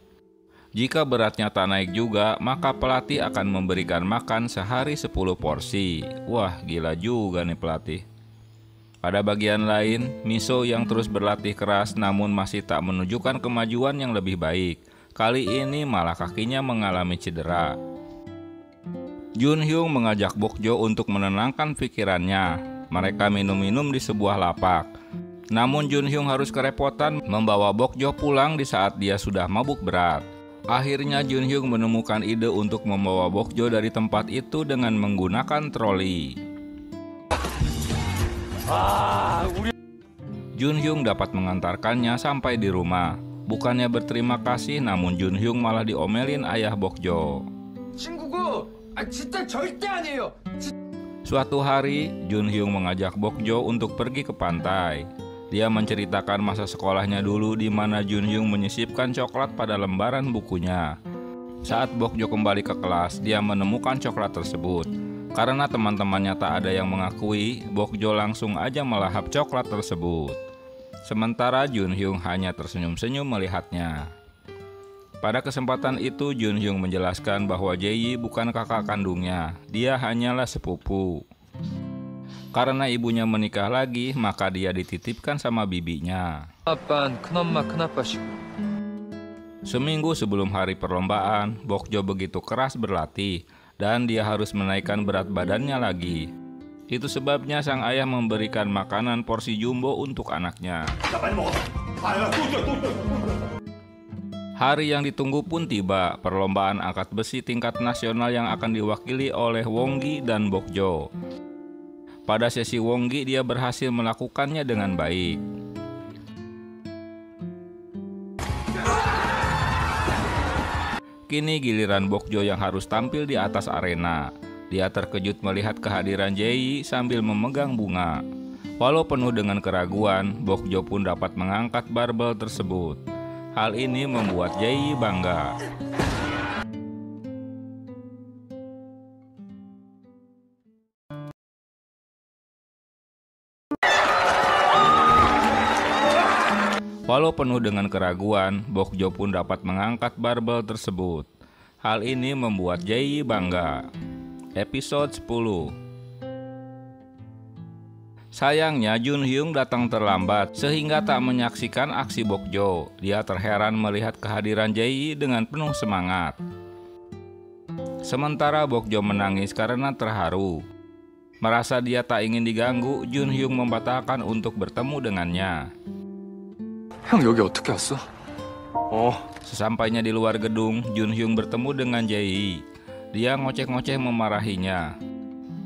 Jika beratnya tak naik juga, maka pelatih akan memberikan makan sehari 10 porsi. Wah, gila juga nih pelatih. Pada bagian lain, Miso yang terus berlatih keras namun masih tak menunjukkan kemajuan yang lebih baik. Kali ini malah kakinya mengalami cedera. Jun Hyung mengajak Bok Jo untuk menenangkan pikirannya. Mereka minum-minum di sebuah lapak. Namun Jun Hyung harus kerepotan membawa Bok Jo pulang di saat dia sudah mabuk berat. Akhirnya Jun Hyung menemukan ide untuk membawa Bok Jo dari tempat itu dengan menggunakan troli. Jun Hyung dapat mengantarkannya sampai di rumah. Bukannya berterima kasih, namun Jun Hyung malah diomelin ayah Bok Jo. 친구고, 진짜 절대 아니에요. Suatu hari, Jun Hyung mengajak Bok Jo untuk pergi ke pantai. Dia menceritakan masa sekolahnya dulu di mana Jun Hyung menyisipkan coklat pada lembaran bukunya. Saat Bok Jo kembali ke kelas, dia menemukan coklat tersebut. Karena teman-temannya tak ada yang mengakui, Bok Jo langsung aja melahap coklat tersebut. Sementara Jun Hyung hanya tersenyum-senyum melihatnya. Pada kesempatan itu Jun Hyung menjelaskan bahwa Jae-yi bukan kakak kandungnya, dia hanyalah sepupu. Karena ibunya menikah lagi, maka dia dititipkan sama bibinya. 아빠는 큰엄마 큰아빠시고. Seminggu sebelum hari perlombaan, Bok Jo begitu keras berlatih dan dia harus menaikkan berat badannya lagi. Itu sebabnya sang ayah memberikan makanan porsi jumbo untuk anaknya. Hari yang ditunggu pun tiba, perlombaan angkat besi tingkat nasional yang akan diwakili oleh Wonggi dan Bok Jo. Pada sesi Wonggi dia berhasil melakukannya dengan baik. Kini giliran Bok Jo yang harus tampil di atas arena. Dia terkejut melihat kehadiran Jae-yi sambil memegang bunga. Walau penuh dengan keraguan, Bok Jo pun dapat mengangkat barbel tersebut. Hal ini membuat Jae-yi bangga. Walau penuh dengan keraguan, Bok Jo pun dapat mengangkat barbel tersebut. Hal ini membuat Jae-yi bangga. Episode 10. Sayangnya Jun Hyung datang terlambat sehingga tak menyaksikan aksi Bok Jo. Dia terheran melihat kehadiran Jae-yi dengan penuh semangat. Sementara Bok Jo menangis karena terharu. Merasa dia tak ingin diganggu, Jun Hyung membatalkan untuk bertemu dengannya. 형 여기 어떻게 왔어? Sesampainya di luar gedung, Jun Hyung bertemu dengan Jae-yi. Dia ngoceh-ngoceh memarahinya.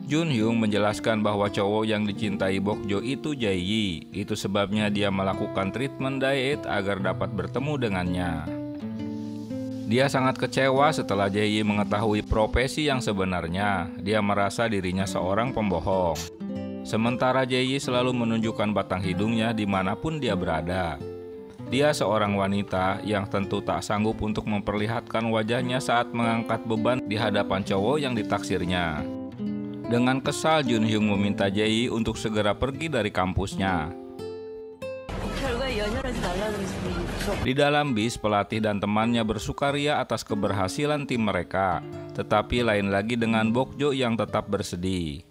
Junhyung menjelaskan bahwa cowok yang dicintai Bokjo itu Jae-yi. Itu sebabnya dia melakukan treatment diet agar dapat bertemu dengannya. Dia sangat kecewa setelah Jae-yi mengetahui profesi yang sebenarnya. Dia merasa dirinya seorang pembohong. Sementara Jae-yi selalu menunjukkan batang hidungnya dimanapun dia berada. Dia seorang wanita yang tentu tak sanggup untuk memperlihatkan wajahnya saat mengangkat beban di hadapan cowok yang ditaksirnya. Dengan kesal, Junhyung meminta Jae-yi untuk segera pergi dari kampusnya. Di dalam bis, pelatih dan temannya bersukaria atas keberhasilan tim mereka. Tetapi lain lagi dengan Bokjo yang tetap bersedih.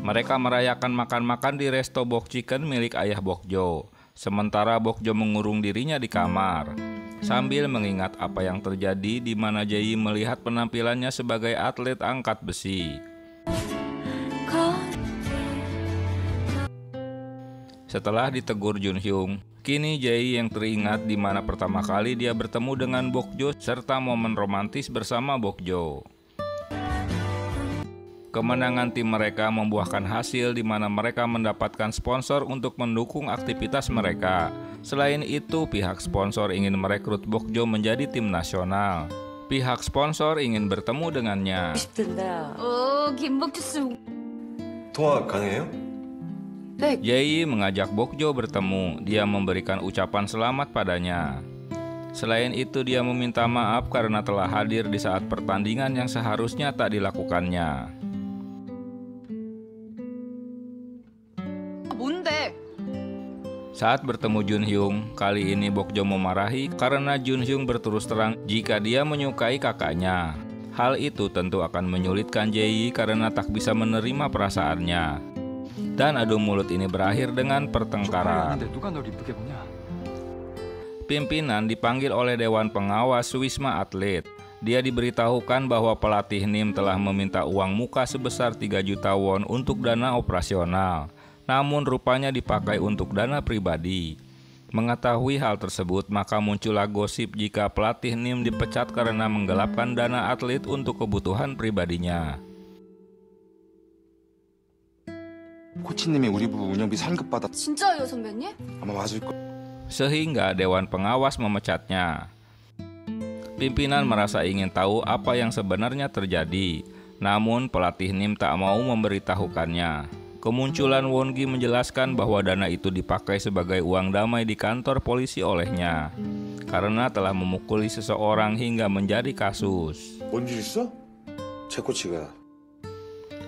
Mereka merayakan makan-makan di resto Bok Chicken milik ayah Bokjo. Sementara Bokjo mengurung dirinya di kamar. Sambil mengingat apa yang terjadi di mana Jae-yi melihat penampilannya sebagai atlet angkat besi. Setelah ditegur Junhyung, kini Jae-yi yang teringat di mana pertama kali dia bertemu dengan Bokjo serta momen romantis bersama Bokjo. Kemenangan tim mereka membuahkan hasil di mana mereka mendapatkan sponsor untuk mendukung aktivitas mereka. Selain itu, pihak sponsor ingin merekrut Bokjo menjadi tim nasional. Pihak sponsor ingin bertemu dengannya. 김복주 씨. 통화 가능해요? Jae-yi mengajak Bokjo bertemu. Dia memberikan ucapan selamat padanya. Selain itu, dia meminta maaf karena telah hadir di saat pertandingan yang seharusnya tak dilakukannya. 뭔데? Saat bertemu Junhyung, kali ini Bokjo memarahi karena Junhyung berterus terang jika dia menyukai kakaknya. Hal itu tentu akan menyulitkan Jae-yi karena tak bisa menerima perasaannya. Dan adu mulut ini berakhir dengan pertengkaran. Pimpinan dipanggil oleh Dewan Pengawas Wisma Atlet. Dia diberitahukan bahwa pelatih NIM telah meminta uang muka sebesar 3 juta won untuk dana operasional. Namun rupanya dipakai untuk dana pribadi. Mengetahui hal tersebut, maka muncullah gosip jika pelatih NIM dipecat karena menggelapkan dana atlet untuk kebutuhan pribadinya. 코치님이 우리 부부 운영비 상급받아 진짜예요, 선배님? 아마 맞을 거. Sehingga Dewan Pengawas memecatnya. Pimpinan merasa ingin tahu apa yang sebenarnya terjadi. Namun pelatih NIM tak mau memberitahukannya. Kemunculan Won-gi menjelaskan bahwa dana itu dipakai sebagai uang damai di kantor polisi olehnya. Karena telah memukuli seseorang hingga menjadi kasus. 뭔일 있어? 제 코치가.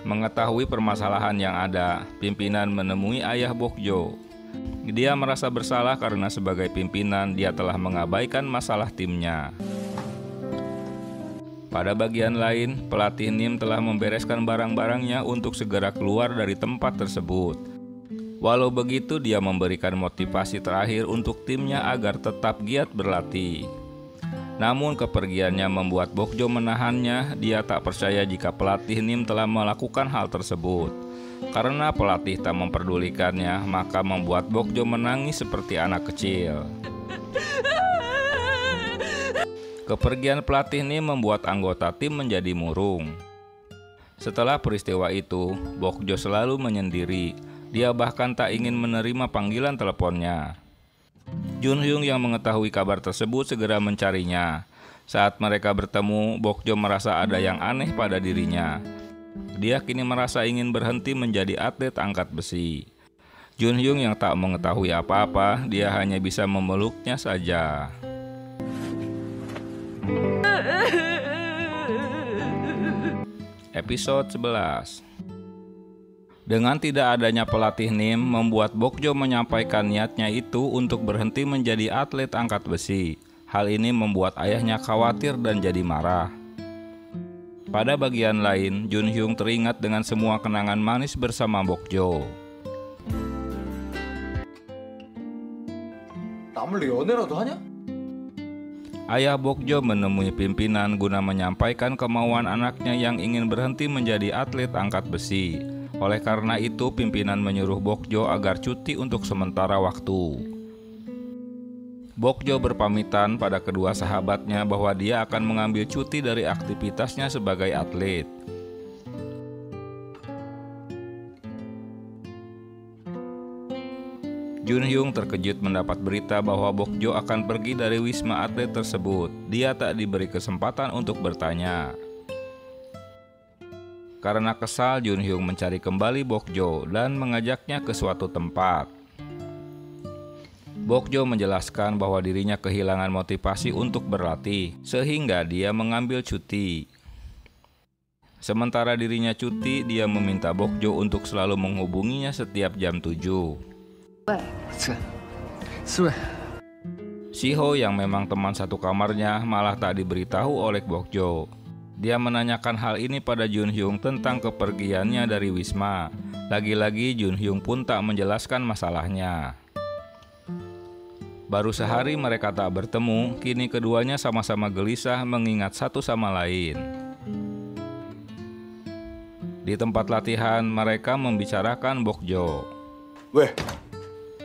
Mengetahui permasalahan yang ada, pimpinan menemui ayah Bokjo. Dia merasa bersalah karena sebagai pimpinan dia telah mengabaikan masalah timnya. Pada bagian lain, pelatih NIM telah membereskan barang-barangnya untuk segera keluar dari tempat tersebut. Walau begitu, dia memberikan motivasi terakhir untuk timnya agar tetap giat berlatih. Namun kepergiannya membuat Bokjo menahannya. Dia tak percaya jika pelatih NIM telah melakukan hal tersebut. Karena pelatih tak memperdulikannya, maka membuat Bokjo menangis seperti anak kecil. Kepergian pelatih NIM membuat anggota tim menjadi murung. Setelah peristiwa itu, Bokjo selalu menyendiri. Dia bahkan tak ingin menerima panggilan teleponnya. Junhyung yang mengetahui kabar tersebut segera mencarinya. Saat mereka bertemu, Bokjo merasa ada yang aneh pada dirinya. Dia kini merasa ingin berhenti menjadi atlet angkat besi. Junhyung yang tak mengetahui apa-apa, dia hanya bisa memeluknya saja. Episode 11. Dengan tidak adanya pelatih NIM, membuat Bokjo menyampaikan niatnya itu untuk berhenti menjadi atlet angkat besi. Hal ini membuat ayahnya khawatir dan jadi marah. Pada bagian lain, Junhyung teringat dengan semua kenangan manis bersama Bokjo. 나 몰래 연애라도 하냐? Ayah Bokjo menemui pimpinan guna menyampaikan kemauan anaknya yang ingin berhenti menjadi atlet angkat besi. Oleh karena itu, pimpinan menyuruh Bokjo agar cuti untuk sementara waktu. Bokjo berpamitan pada kedua sahabatnya bahwa dia akan mengambil cuti dari aktivitasnya sebagai atlet. Jun Hyung terkejut mendapat berita bahwa Bokjo akan pergi dari wisma atlet tersebut. Dia tak diberi kesempatan untuk bertanya. Karena kesal, Jun Hyung mencari kembali Bokjo dan mengajaknya ke suatu tempat. Bokjo menjelaskan bahwa dirinya kehilangan motivasi untuk berlatih, sehingga dia mengambil cuti. Sementara dirinya cuti, dia meminta Bokjo untuk selalu menghubunginya setiap jam 7. Shiho yang memang teman satu kamarnya malah tak diberitahu oleh Bokjo. Dia menanyakan hal ini pada Jun Hyung tentang kepergiannya dari wisma. Lagi-lagi Jun Hyung pun tak menjelaskan masalahnya. Baru sehari mereka tak bertemu, kini keduanya sama-sama gelisah mengingat satu sama lain. Di tempat latihan, mereka membicarakan Bokjo. 왜?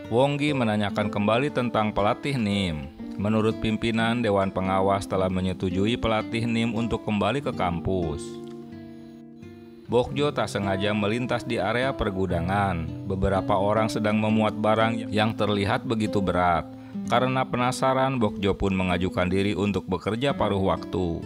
Wonggi menanyakan kembali tentang pelatih Nim. Menurut pimpinan Dewan Pengawas telah menyetujui pelatih Nim untuk kembali ke kampus. Bokjo tak sengaja melintas di area pergudangan. Beberapa orang sedang memuat barang yang terlihat begitu berat. Karena penasaran, Bokjo pun mengajukan diri untuk bekerja paruh waktu.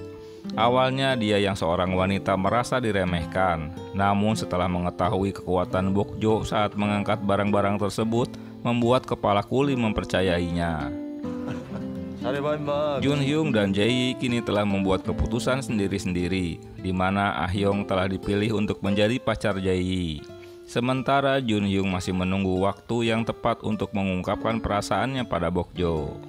Awalnya dia yang seorang wanita merasa diremehkan. Namun setelah mengetahui kekuatan Bokjo saat mengangkat barang-barang tersebut, membuat kepala kuli mempercayainya. Jun Hyung dan Jae kini telah membuat keputusan sendiri-sendiri, di mana Ah Hyung telah dipilih untuk menjadi pacar Jae. Sementara Jun Hyung masih menunggu waktu yang tepat untuk mengungkapkan perasaannya pada Bokjo.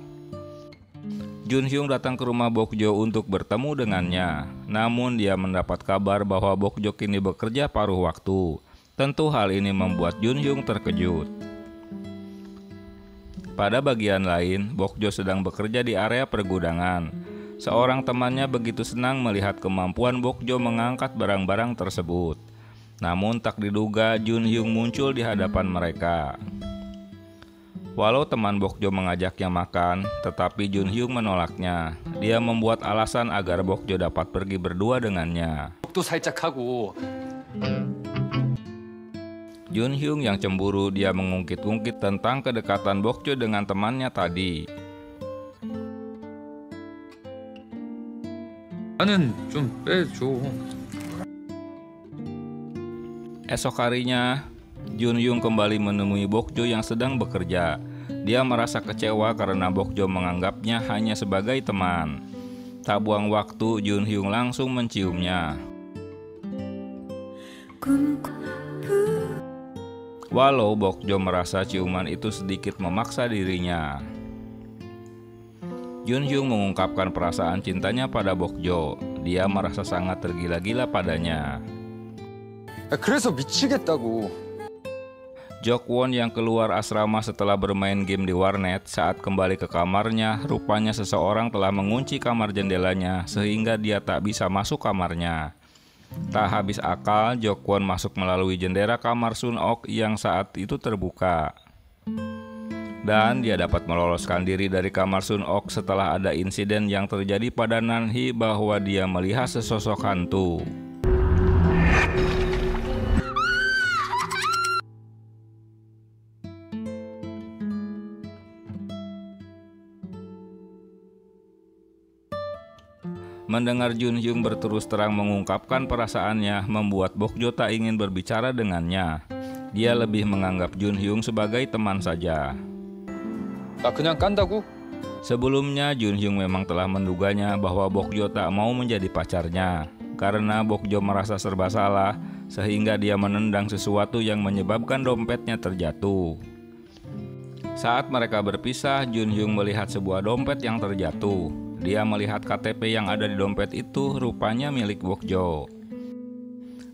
Jun Hyung datang ke rumah Bokjo untuk bertemu dengannya. Namun dia mendapat kabar bahwa Bokjo kini bekerja paruh waktu. Tentu hal ini membuat Jun Hyung terkejut. Pada bagian lain, Bokjo sedang bekerja di area pergudangan. Seorang temannya begitu senang melihat kemampuan Bokjo mengangkat barang-barang tersebut. Namun tak diduga Jun Hyung muncul di hadapan mereka. Walau teman Bokjo mengajaknya makan, tetapi Jun Hyung menolaknya. Dia membuat alasan agar Bokjo dapat pergi berdua dengannya. 또 살짝 하고. Jun Hyung yang cemburu, dia mengungkit-ungkit tentang kedekatan Bokjo dengan temannya tadi. 나는 좀 빼줘. Esok harinya, Jun Hyung kembali menemui Bokjo yang sedang bekerja. Dia merasa kecewa karena Bokjo menganggapnya hanya sebagai teman. Tak buang waktu, Jun Hyung langsung menciumnya. Walau Bokjo merasa ciuman itu sedikit memaksa dirinya. Jun Hyung mengungkapkan perasaan cintanya pada Bokjo. Dia merasa sangat tergila-gila padanya. 그래서 미치겠다고. Jokwon yang keluar asrama setelah bermain game di warnet, saat kembali ke kamarnya, rupanya seseorang telah mengunci kamar jendelanya sehingga dia tak bisa masuk kamarnya. Tak habis akal, Jokwon masuk melalui jendela kamar Sun Ok yang saat itu terbuka. Dan dia dapat meloloskan diri dari kamar Sun Ok setelah ada insiden yang terjadi pada Nanhee bahwa dia melihat sesosok hantu. Mendengar Jun Hyung berterus terang mengungkapkan perasaannya membuat Bokjo tak ingin berbicara dengannya. Dia lebih menganggap Jun Hyung sebagai teman saja. 나 그냥 깐다고? Sebelumnya Jun Hyung memang telah menduganya bahwa Bokjo tak mau menjadi pacarnya. Karena Bokjo merasa serba salah sehingga dia menendang sesuatu yang menyebabkan dompetnya terjatuh. Saat mereka berpisah, Jun Hyung melihat sebuah dompet yang terjatuh. Dia melihat KTP yang ada di dompet itu rupanya milik Bokjo.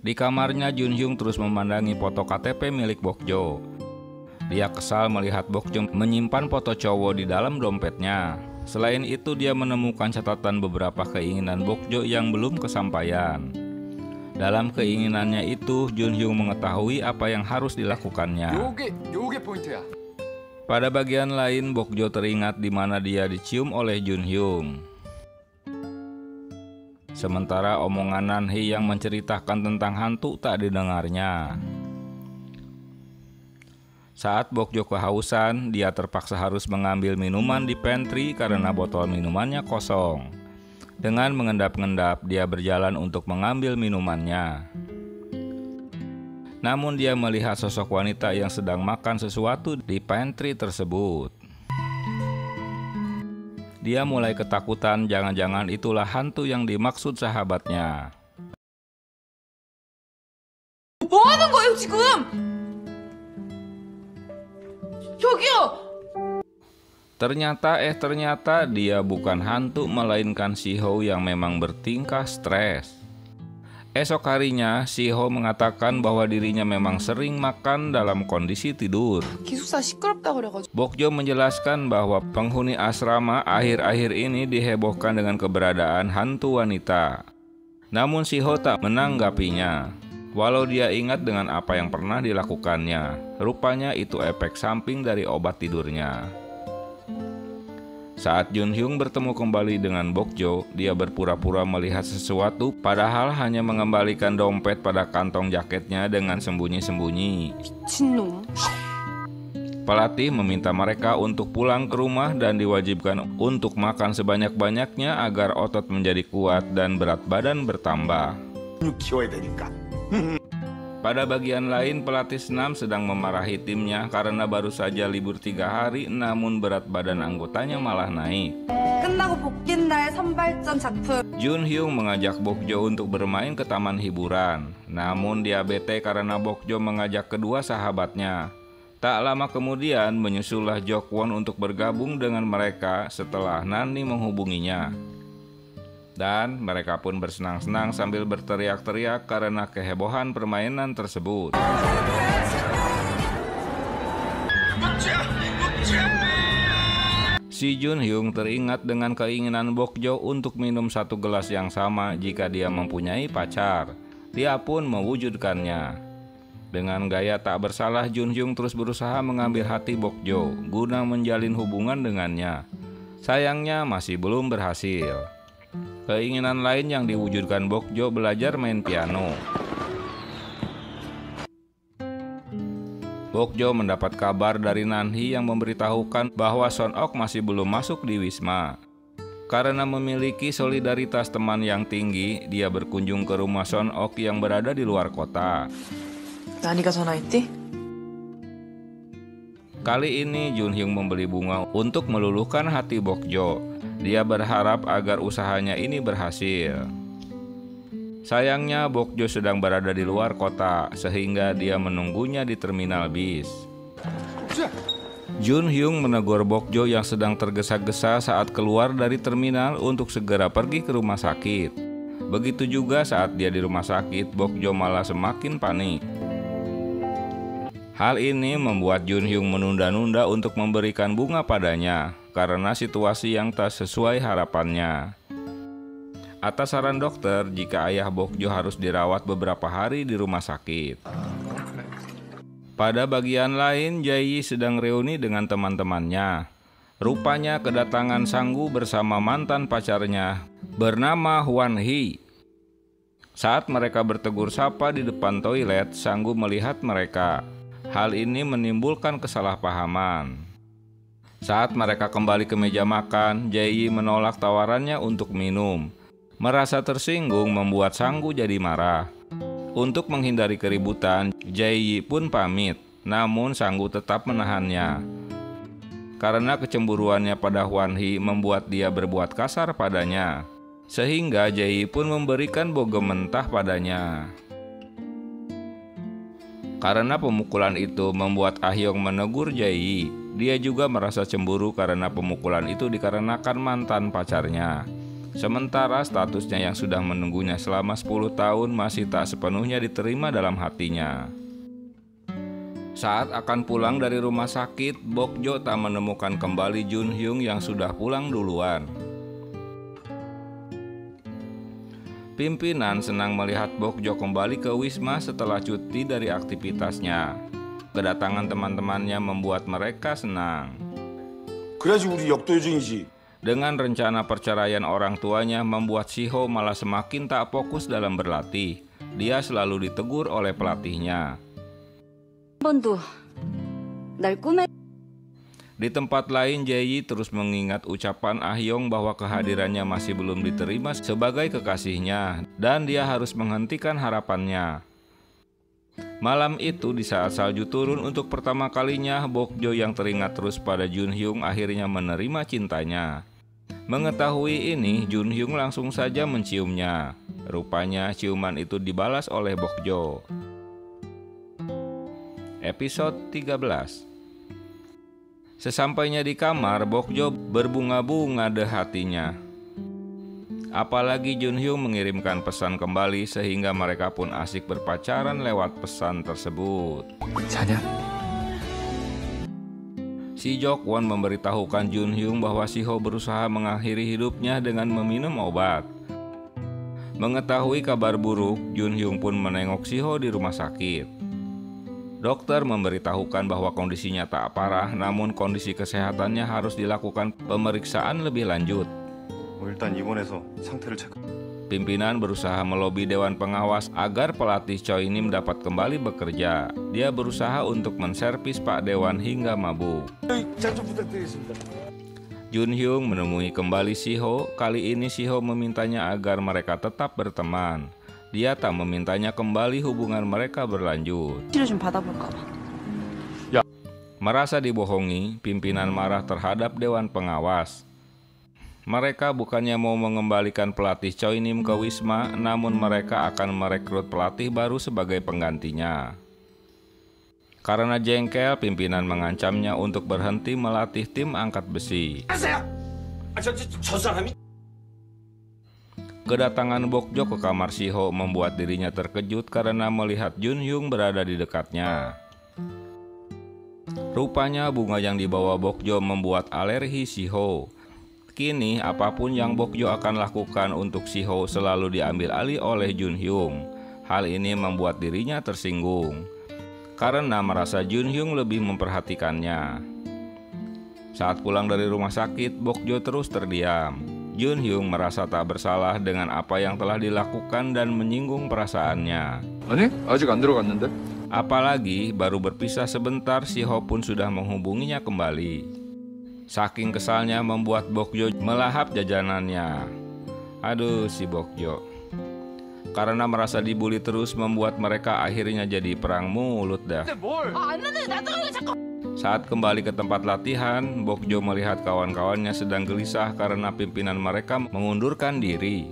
Di kamarnya, Jun Hyung terus memandangi foto KTP milik Bokjo. Dia kesal melihat Bokjo menyimpan foto cowok di dalam dompetnya. Selain itu, dia menemukan catatan beberapa keinginan Bokjo yang belum kesampaian. Dalam keinginannya itu, Jun Hyung mengetahui apa yang harus dilakukannya. 요게 포인트야. Pada bagian lain, Bokjo teringat di mana dia dicium oleh Jun Hyung. Sementara omongan Nanhee yang menceritakan tentang hantu tak didengarnya. Saat Bokjo kehausan, dia terpaksa harus mengambil minuman di pantry karena botol minumannya kosong. Dengan mengendap-endap, dia berjalan untuk mengambil minumannya. Namun dia melihat sosok wanita yang sedang makan sesuatu di pantry tersebut. Dia mulai ketakutan, jangan-jangan itulah hantu yang dimaksud sahabatnya. 뭐 하는 거예요, 지금? 저기요! Ternyata dia bukan hantu melainkan Shiho yang memang bertingkah stres. Esok harinya, Shiho mengatakan bahwa dirinya memang sering makan dalam kondisi tidur. 기숙사 시끄럽다 그래가지고. Bokjo menjelaskan bahwa penghuni asrama akhir-akhir ini dihebohkan dengan keberadaan hantu wanita. Namun Shiho tak menanggapinya. Walau dia ingat dengan apa yang pernah dilakukannya, rupanya itu efek samping dari obat tidurnya. Saat Junhyung bertemu kembali dengan Bokjo, dia berpura-pura melihat sesuatu, padahal hanya mengembalikan dompet pada kantong jaketnya dengan sembunyi-sembunyi. 미친놈. Pelatih meminta mereka untuk pulang ke rumah dan diwajibkan untuk makan sebanyak-banyaknya agar otot menjadi kuat dan berat badan bertambah. Pada bagian lain, pelatih senam sedang memarahi timnya karena baru saja libur 3 hari, namun berat badan anggotanya malah naik. 끝나고 복귀 날 선발전 작품. Junhyung mengajak Bokjo untuk bermain ke taman hiburan. Namun dia bete karena Bokjo mengajak kedua sahabatnya. Tak lama kemudian menyusullah Jokwon untuk bergabung dengan mereka setelah Nani menghubunginya. Dan mereka pun bersenang-senang sambil berteriak-teriak karena kehebohan permainan tersebut. Si Junhyung teringat dengan keinginan Bokjo untuk minum 1 gelas yang sama jika dia mempunyai pacar. Dia pun mewujudkannya. Dengan gaya tak bersalah, Junhyung terus berusaha mengambil hati Bokjo guna menjalin hubungan dengannya. Sayangnya masih belum berhasil. Keinginan lain yang diwujudkan Bokjo belajar main piano. Bokjo mendapat kabar dari Nanhi yang memberitahukan bahwa Sonok masih belum masuk di Wisma. Karena memiliki solidaritas teman yang tinggi, dia berkunjung ke rumah Sonok yang berada di luar kota. 나니가 전화했지? Kali ini Junhyung membeli bunga untuk meluluhkan hati Bokjo. Dia berharap agar usahanya ini berhasil. Sayangnya Bokjo sedang berada di luar kota, sehingga dia menunggunya di terminal bis. Junhyung menegur Bokjo yang sedang tergesa-gesa saat keluar dari terminal untuk segera pergi ke rumah sakit. Begitu juga saat dia di rumah sakit, Bokjo malah semakin panik. Hal ini membuat Junhyung menunda-nunda untuk memberikan bunga padanya karena situasi yang tak sesuai harapannya. Atas saran dokter, jika ayah Bokjo harus dirawat beberapa hari di rumah sakit. Pada bagian lain, Jae sedang reuni dengan teman-temannya. Rupanya kedatangan Sanggu bersama mantan pacarnya bernama Hwan Hee. Saat mereka bertegur sapa di depan toilet, Sanggu melihat mereka. Hal ini menimbulkan kesalahpahaman. Saat mereka kembali ke meja makan, Jae menolak tawarannya untuk minum. Merasa tersinggung membuat Sanggu jadi marah. Untuk menghindari keributan, Jae pun pamit. Namun Sanggu tetap menahannya. Karena kecemburuannya pada Hwan Hee membuat dia berbuat kasar padanya. Sehingga Jae pun memberikan bogem mentah padanya. Karena pemukulan itu membuat Ah Hyung menegur Jae. Dia juga merasa cemburu karena pemukulan itu dikarenakan mantan pacarnya. Sementara statusnya yang sudah menunggunya selama 10 tahun masih tak sepenuhnya diterima dalam hatinya. Saat akan pulang dari rumah sakit, Bokjo tak menemukan kembali Junhyung yang sudah pulang duluan. Pimpinan senang melihat Bokjo kembali ke Wisma setelah cuti dari aktivitasnya. Kedatangan teman-temannya membuat mereka senang. 그래야지 우리 역도요정이지. Dengan rencana perceraian orang tuanya membuat Shiho malah semakin tak fokus dalam berlatih. Dia selalu ditegur oleh pelatihnya. 한 번도 날 꿈에 Di tempat lain, Jae-yi terus mengingat ucapan Ah-yong bahwa kehadirannya masih belum diterima sebagai kekasihnya dan dia harus menghentikan harapannya. Malam itu, di saat salju turun untuk pertama kalinya, Bok-jo yang teringat terus pada Jun-hyung akhirnya menerima cintanya. Mengetahui ini, Jun-hyung langsung saja menciumnya. Rupanya ciuman itu dibalas oleh Bok-jo. Episode 13. Sesampainya di kamar, Bok-jo berbunga-bunga di hatinya. Apalagi Jun-hyung mengirimkan pesan kembali sehingga mereka pun asik berpacaran lewat pesan tersebut. 자냐? Si Jok-won memberitahukan Jun-hyung bahwa Si-ho berusaha mengakhiri hidupnya dengan meminum obat. Mengetahui kabar buruk, Jun-hyung pun menengok Si-ho di rumah sakit. Dokter memberitahukan bahwa kondisinya tak parah, namun kondisi kesehatannya harus dilakukan pemeriksaan lebih lanjut. 일단 입원해서 상태를 체크. Pimpinan berusaha melobi Dewan Pengawas agar pelatih Choi Nim dapat kembali bekerja. Dia berusaha untuk menservis Pak Dewan hingga mabuk. Jun-hyung menemui kembali Si-ho. Kali ini Si-ho memintanya agar mereka tetap berteman. Dia tak memintanya kembali hubungan mereka berlanjut. 치료 좀 받아볼까 봐. Merasa dibohongi, pimpinan marah terhadap Dewan Pengawas. Mereka bukannya mau mengembalikan pelatih Choi Nim ke Wisma, namun mereka akan merekrut pelatih baru sebagai penggantinya. Karena jengkel, pimpinan mengancamnya untuk berhenti melatih tim angkat besi. Kedatangan Bok-jo ke kamar Si-ho membuat dirinya terkejut karena melihat Jun-hyung berada di dekatnya. Rupanya bunga yang dibawa Bok-jo membuat alergi Si-ho. Kini apapun yang Bok-jo akan lakukan untuk Si-ho selalu diambil alih oleh Jun-hyung. Hal ini membuat dirinya tersinggung karena merasa Jun-hyung lebih memperhatikannya. Saat pulang dari rumah sakit, Bok-jo terus terdiam. Jun-hyung merasa tak bersalah dengan apa yang telah dilakukan dan menyinggung perasaannya. 아니, 아직 안 들어갔는데. Apalagi baru berpisah sebentar, Si-ho pun sudah menghubunginya kembali. Saking kesalnya membuat Bok-jo melahap jajanannya. Aduh, si Bok-jo. Karena merasa dibully terus membuat mereka akhirnya jadi perang mulut dah. Saat kembali ke tempat latihan, Bok-jo melihat kawan-kawannya sedang gelisah karena pimpinan mereka mengundurkan diri.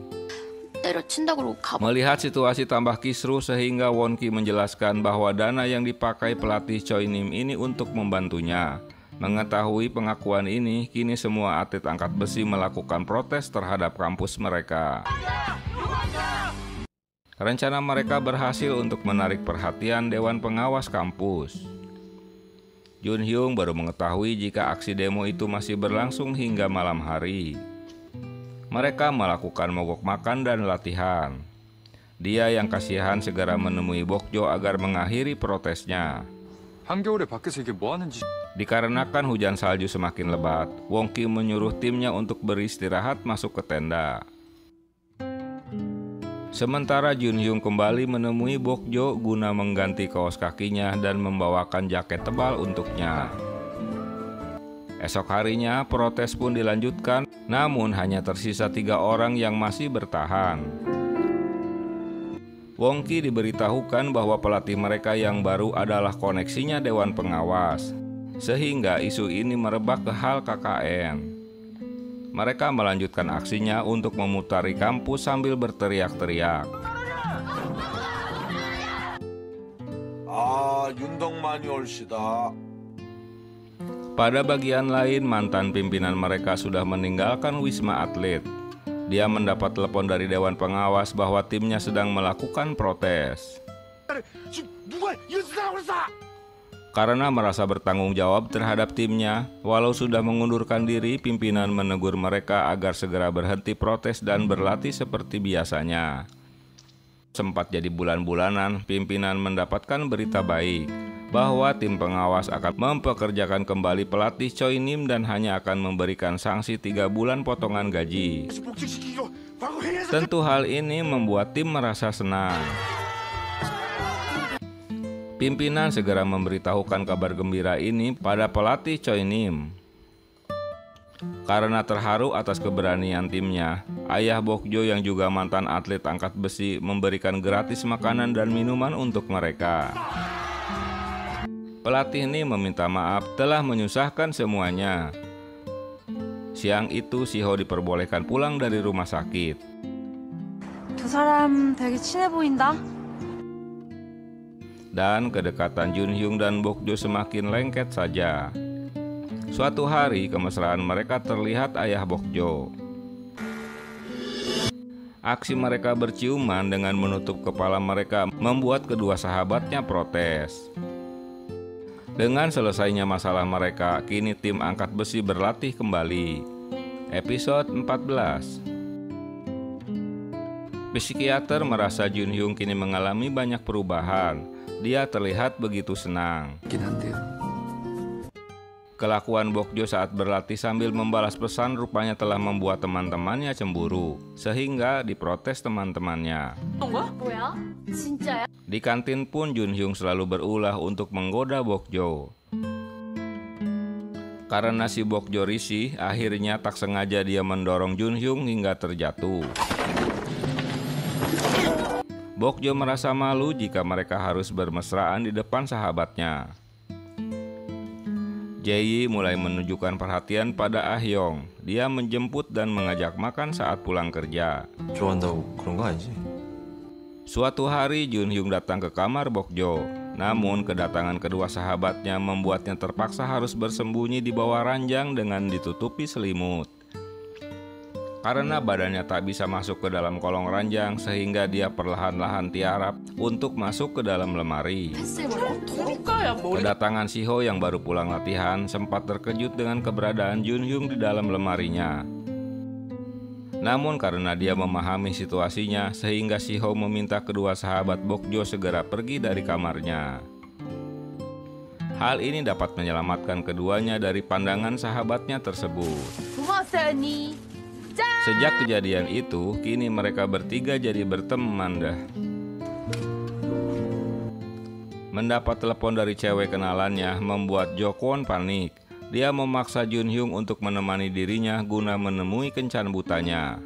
Melihat situasi tambah kisruh sehingga Won-ki menjelaskan bahwa dana yang dipakai pelatih Choi Nim ini untuk membantunya. Mengetahui pengakuan ini, kini semua atlet angkat besi melakukan protes terhadap kampus mereka. Rencana mereka berhasil untuk menarik perhatian Dewan Pengawas kampus. Jun-hyung baru mengetahui jika aksi demo itu masih berlangsung hingga malam hari. Mereka melakukan mogok makan dan latihan. Dia yang kasihan segera menemui Bok-jo agar mengakhiri protesnya. 한겨울에 밖에서 이게 뭐 하는 짓? Dikarenakan hujan salju semakin lebat, Won-ki menyuruh timnya untuk beristirahat masuk ke tenda. Sementara Jun-hyung kembali menemui Bok-jo guna mengganti kaos kakinya dan membawakan jaket tebal untuknya. Esok harinya protes pun dilanjutkan, namun hanya tersisa 3 orang yang masih bertahan. Won-ki diberitahukan bahwa pelatih mereka yang baru adalah koneksinya Dewan Pengawas, sehingga isu ini merebak ke hal KKN. Mereka melanjutkan aksinya untuk memutari kampus sambil berteriak-teriak. 윤덕만이 올시다. Pada bagian lain, mantan pimpinan mereka sudah meninggalkan Wisma Atlet. Dia mendapat telepon dari Dewan Pengawas bahwa timnya sedang melakukan protes. Karena merasa bertanggung jawab terhadap timnya, walau sudah mengundurkan diri, pimpinan menegur mereka agar segera berhenti protes dan berlatih seperti biasanya. Sempat jadi bulan-bulanan, pimpinan mendapatkan berita baik bahwa tim pengawas akan mempekerjakan kembali pelatih Choi Nim dan hanya akan memberikan sanksi 3 bulan potongan gaji. Tentu hal ini membuat tim merasa senang. Pimpinan segera memberitahukan kabar gembira ini pada pelatih Choi Nim. Karena terharu atas keberanian timnya, ayah Bokjo yang juga mantan atlet angkat besi memberikan gratis makanan dan minuman untuk mereka. Pelatih Nim meminta maaf telah menyusahkan semuanya. Siang itu Siho diperbolehkan pulang dari rumah sakit. 두 사람 되게 친해 보인다. Dan kedekatan Junhyung dan Bokjo semakin lengket saja. Suatu hari kemesraan mereka terlihat ayah Bokjo. Aksi mereka berciuman dengan menutup kepala mereka membuat kedua sahabatnya protes. Dengan selesainya masalah mereka, kini tim angkat besi berlatih kembali. Episode 14. Psikiater merasa Junhyung kini mengalami banyak perubahan. Dia terlihat begitu senang. Kelakuan Bokjo saat berlatih sambil membalas pesan rupanya telah membuat teman-temannya cemburu, sehingga diprotes teman-temannya. 뭐야? 진짜야? Di kantin pun Junhyung selalu berulah untuk menggoda Bokjo. Karena si Bokjo risih, akhirnya tak sengaja dia mendorong Junhyung hingga terjatuh. Bokjo merasa malu jika mereka harus bermesraan di depan sahabatnya. Jae mulai menunjukkan perhatian pada Ah-yong. Dia menjemput dan mengajak makan saat pulang kerja. 좋아한다고 그런 거 아니지? Suatu hari Junhyung datang ke kamar Bokjo. Namun kedatangan kedua sahabatnya membuatnya terpaksa harus bersembunyi di bawah ranjang dengan ditutupi selimut. Karena badannya tak bisa masuk ke dalam kolong ranjang sehingga dia perlahan-lahan tiarap untuk masuk ke dalam lemari. Kedatangan Siho yang baru pulang latihan sempat terkejut dengan keberadaan Junhyung di dalam lemarinya. Namun karena dia memahami situasinya sehingga Siho meminta kedua sahabat Bokjo segera pergi dari kamarnya. Hal ini dapat menyelamatkan keduanya dari pandangan sahabatnya tersebut. 고마웠어요, 언니. Sejak kejadian itu, kini mereka bertiga jadi berteman dah. Mendapat telepon dari cewek kenalannya membuat Jokwon panik. Dia memaksa Junhyung untuk menemani dirinya guna menemui kencan butanya.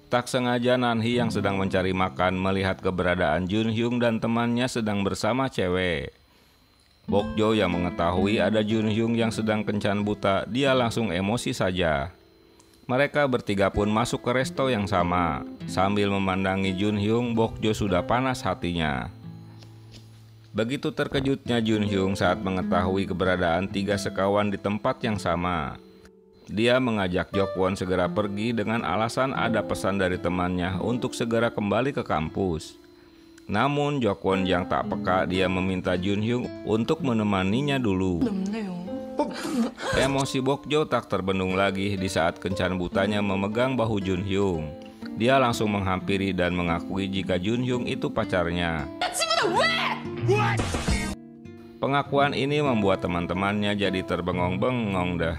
Tak sengaja Nanhi yang sedang mencari makan melihat keberadaan Junhyung dan temannya sedang bersama cewek. Bokjo yang mengetahui ada Junhyung yang sedang kencan buta, dia langsung emosi saja. Mereka bertiga pun masuk ke resto yang sama. Sambil memandangi Junhyung, Bokjo sudah panas hatinya. Begitu terkejutnya Junhyung saat mengetahui keberadaan tiga sekawan di tempat yang sama. Dia mengajak Jokwon segera pergi dengan alasan ada pesan dari temannya untuk segera kembali ke kampus. Namun Jokwon yang tak peka, dia meminta Junhyung untuk menemaninya dulu. Emosi Bokjo tak terbendung lagi di saat kencan butanya memegang bahu Junhyung. Dia langsung menghampiri dan mengakui jika Junhyung itu pacarnya. Pengakuan ini membuat teman-temannya jadi terbengong-bengong dah.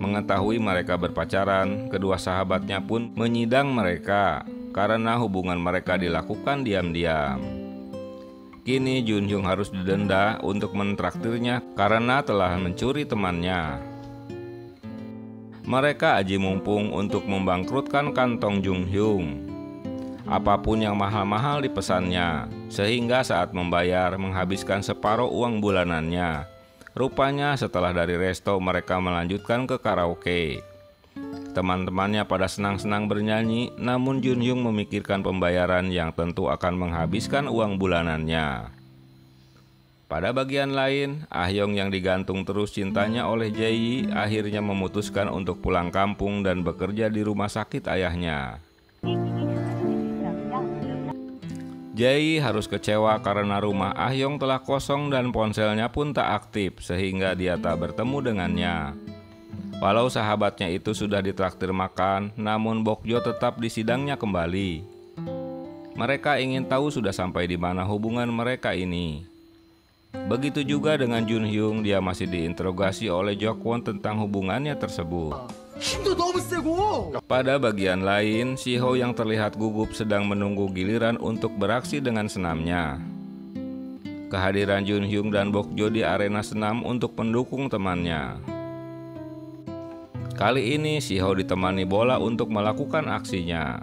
Mengetahui mereka berpacaran, kedua sahabatnya pun menyidang mereka. Karena hubungan mereka dilakukan diam-diam. Kini Junhyung harus didenda untuk mentraktirnya karena telah mencuri temannya. Mereka aji mumpung untuk membangkrutkan kantong Junhyung. Apapun yang mahal-mahal dipesannya, sehingga saat membayar menghabiskan separuh uang bulanannya. Rupanya setelah dari resto mereka melanjutkan ke karaoke. Teman-temannya pada senang-senang bernyanyi, namun Junhyung memikirkan pembayaran yang tentu akan menghabiskan uang bulanannya. Pada bagian lain, Ah-yong yang digantung terus cintanya oleh Jae akhirnya memutuskan untuk pulang kampung dan bekerja di rumah sakit ayahnya. Jae harus kecewa karena rumah Ah-yong telah kosong dan ponselnya pun tak aktif sehingga dia tak bertemu dengannya. Walau sahabatnya itu sudah ditraktir makan, namun Bokjo tetap disidangnya kembali. Mereka ingin tahu sudah sampai di mana hubungan mereka ini. Begitu juga dengan Junhyung, dia masih diinterogasi oleh Jokwon tentang hubungannya tersebut. 힘도 너무 세고. Pada bagian lain, Shiho yang terlihat gugup sedang menunggu giliran untuk beraksi dengan senamnya. Kehadiran Junhyung dan Bokjo di arena senam untuk mendukung temannya. Kali ini Shiho ditemani bola untuk melakukan aksinya.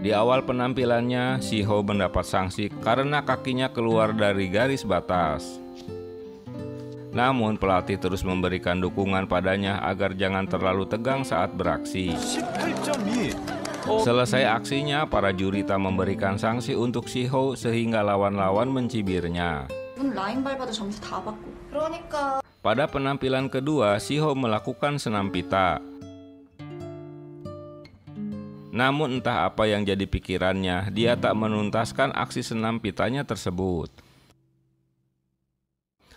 Di awal penampilannya, Shiho mendapat sanksi karena kakinya keluar dari garis batas. Namun pelatih terus memberikan dukungan padanya agar jangan terlalu tegang saat beraksi. 18.2. Selesai aksinya, para juri tak memberikan sanksi untuk Shiho sehingga lawan-lawan mencibirnya. 라인 밟아도 점수 다 받고. Pada penampilan kedua, Shiho melakukan senam pita. Namun entah apa yang jadi pikirannya, dia tak menuntaskan aksi senam pitanya tersebut.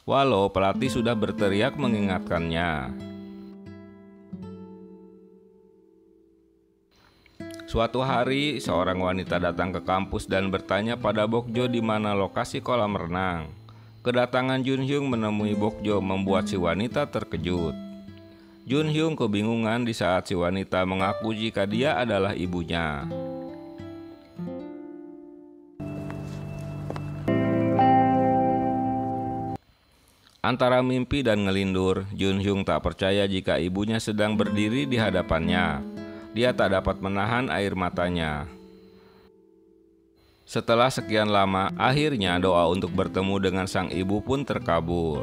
Walau pelatih sudah berteriak mengingatkannya. Suatu hari, seorang wanita datang ke kampus dan bertanya pada Bokjo di mana lokasi kolam renang. Kedatangan Junhyung menemui Bokjo membuat si wanita terkejut. Junhyung kebingungan di saat si wanita mengaku jika dia adalah ibunya. Antara mimpi dan ngelindur, Junhyung tak percaya jika ibunya sedang berdiri di hadapannya. Dia tak dapat menahan air matanya. Setelah sekian lama, akhirnya doa untuk bertemu dengan sang ibu pun terkabul.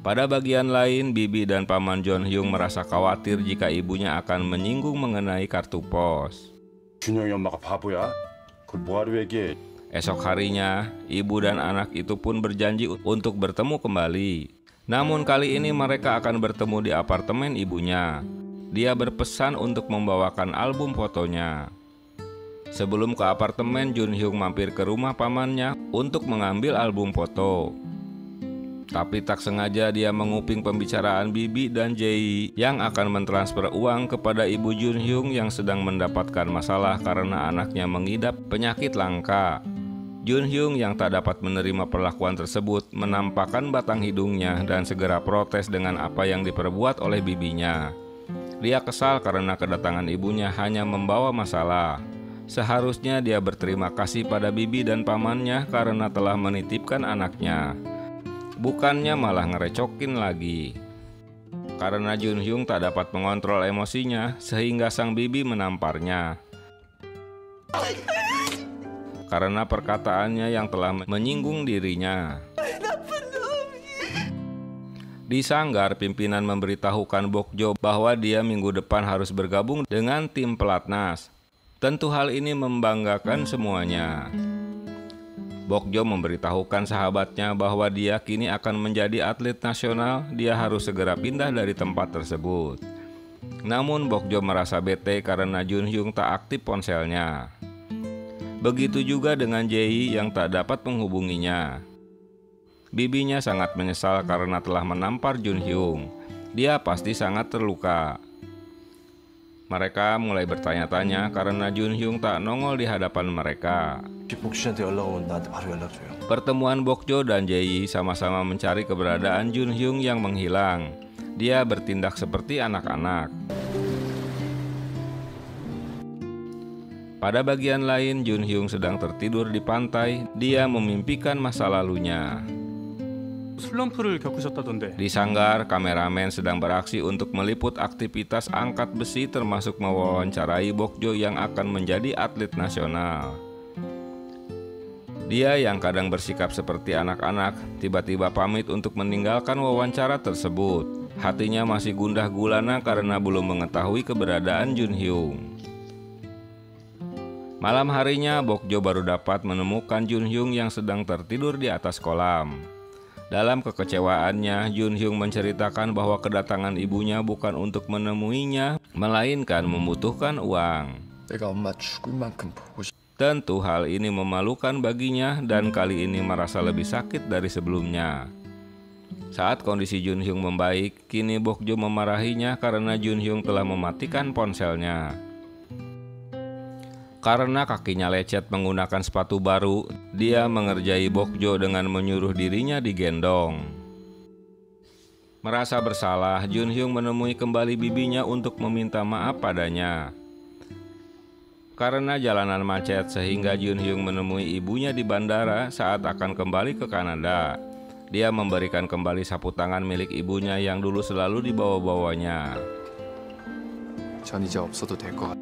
Pada bagian lain, Bibi dan Paman Junhyung merasa khawatir jika ibunya akan menyinggung mengenai kartu pos. 준영이 엄마가 바보야? 그걸 뭐하러 얘기해? Esok harinya, ibu dan anak itu pun berjanji untuk bertemu kembali. Namun kali ini mereka akan bertemu di apartemen ibunya. Dia berpesan untuk membawakan album fotonya. Sebelum ke apartemen, Junhyung mampir ke rumah pamannya untuk mengambil album foto. Tapi tak sengaja dia menguping pembicaraan Bibi dan Jae yang akan mentransfer uang kepada ibu Junhyung yang sedang mendapatkan masalah karena anaknya mengidap penyakit langka. Junhyung yang tak dapat menerima perlakuan tersebut menampakkan batang hidungnya dan segera protes dengan apa yang diperbuat oleh bibinya. Dia kesal karena kedatangan ibunya hanya membawa masalah. Seharusnya dia berterima kasih pada bibi dan pamannya karena telah menitipkan anaknya. Bukannya malah ngerecokin lagi. Karena Junhyung tak dapat mengontrol emosinya sehingga sang bibi menamparnya. Karena perkataannya yang telah menyinggung dirinya. Di sanggar, pimpinan memberitahukan Bokjo bahwa dia minggu depan harus bergabung dengan tim pelatnas. Tentu hal ini membanggakan semuanya. Bokjo memberitahukan sahabatnya bahwa dia kini akan menjadi atlet nasional. Dia harus segera pindah dari tempat tersebut. Namun Bokjo merasa bete karena Junhyung tak aktif ponselnya. Begitu juga dengan Jae yang tak dapat menghubunginya. Bibinya sangat menyesal karena telah menampar Junhyung. Dia pasti sangat terluka. Mereka mulai bertanya-tanya karena Junhyung tak nongol di hadapan mereka. 복씨한테 연락 오면 나한테 바로 연락 줘요. Pertemuan Bokjo dan Jae sama-sama mencari keberadaan Junhyung yang menghilang. Dia bertindak seperti anak-anak. Pada bagian lain, Junhyung sedang tertidur di pantai. Dia memimpikan masa lalunya. 슬럼프를 겪으셨다던데. Di sanggar, kameramen sedang beraksi untuk meliput aktivitas angkat besi termasuk mewawancarai Bokjo yang akan menjadi atlet nasional. Dia yang kadang bersikap seperti anak-anak, tiba-tiba pamit untuk meninggalkan wawancara tersebut. Hatinya masih gundah gulana karena belum mengetahui keberadaan Junhyung. Malam harinya, Bokjo baru dapat menemukan Junhyung yang sedang tertidur di atas kolam. Dalam kekecewaannya, Junhyung menceritakan bahwa kedatangan ibunya bukan untuk menemuinya, melainkan membutuhkan uang. 내가 엄마 죽을 만큼 보고 싶. Tentu hal ini memalukan baginya dan kali ini merasa lebih sakit dari sebelumnya. Saat kondisi Junhyung membaik, kini Bokjo memarahinya karena Junhyung telah mematikan ponselnya. Karena kakinya lecet menggunakan sepatu baru, dia mengerjai Bokjo dengan menyuruh dirinya digendong. Merasa bersalah, Jun Hyung menemui kembali bibinya untuk meminta maaf padanya. Karena jalanan macet sehingga Jun Hyung menemui ibunya di bandara saat akan kembali ke Kanada. Dia memberikan kembali sapu tangan milik ibunya yang dulu selalu dibawa-bawanya. 전 이제 없어도 될 것 같아.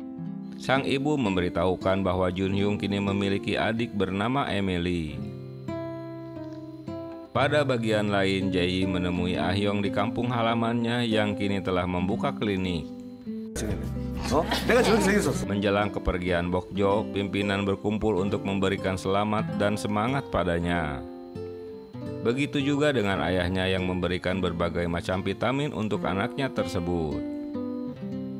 Sang ibu memberitahukan bahwa Jun Hyung kini memiliki adik bernama Emily. Pada bagian lain, Jae menemui Ah Hyung di kampung halamannya yang kini telah membuka klinik. 내가 저렇게 생겼었어. Menjelang kepergian Bokjo, pimpinan berkumpul untuk memberikan selamat dan semangat padanya. Begitu juga dengan ayahnya yang memberikan berbagai macam vitamin untuk anaknya tersebut.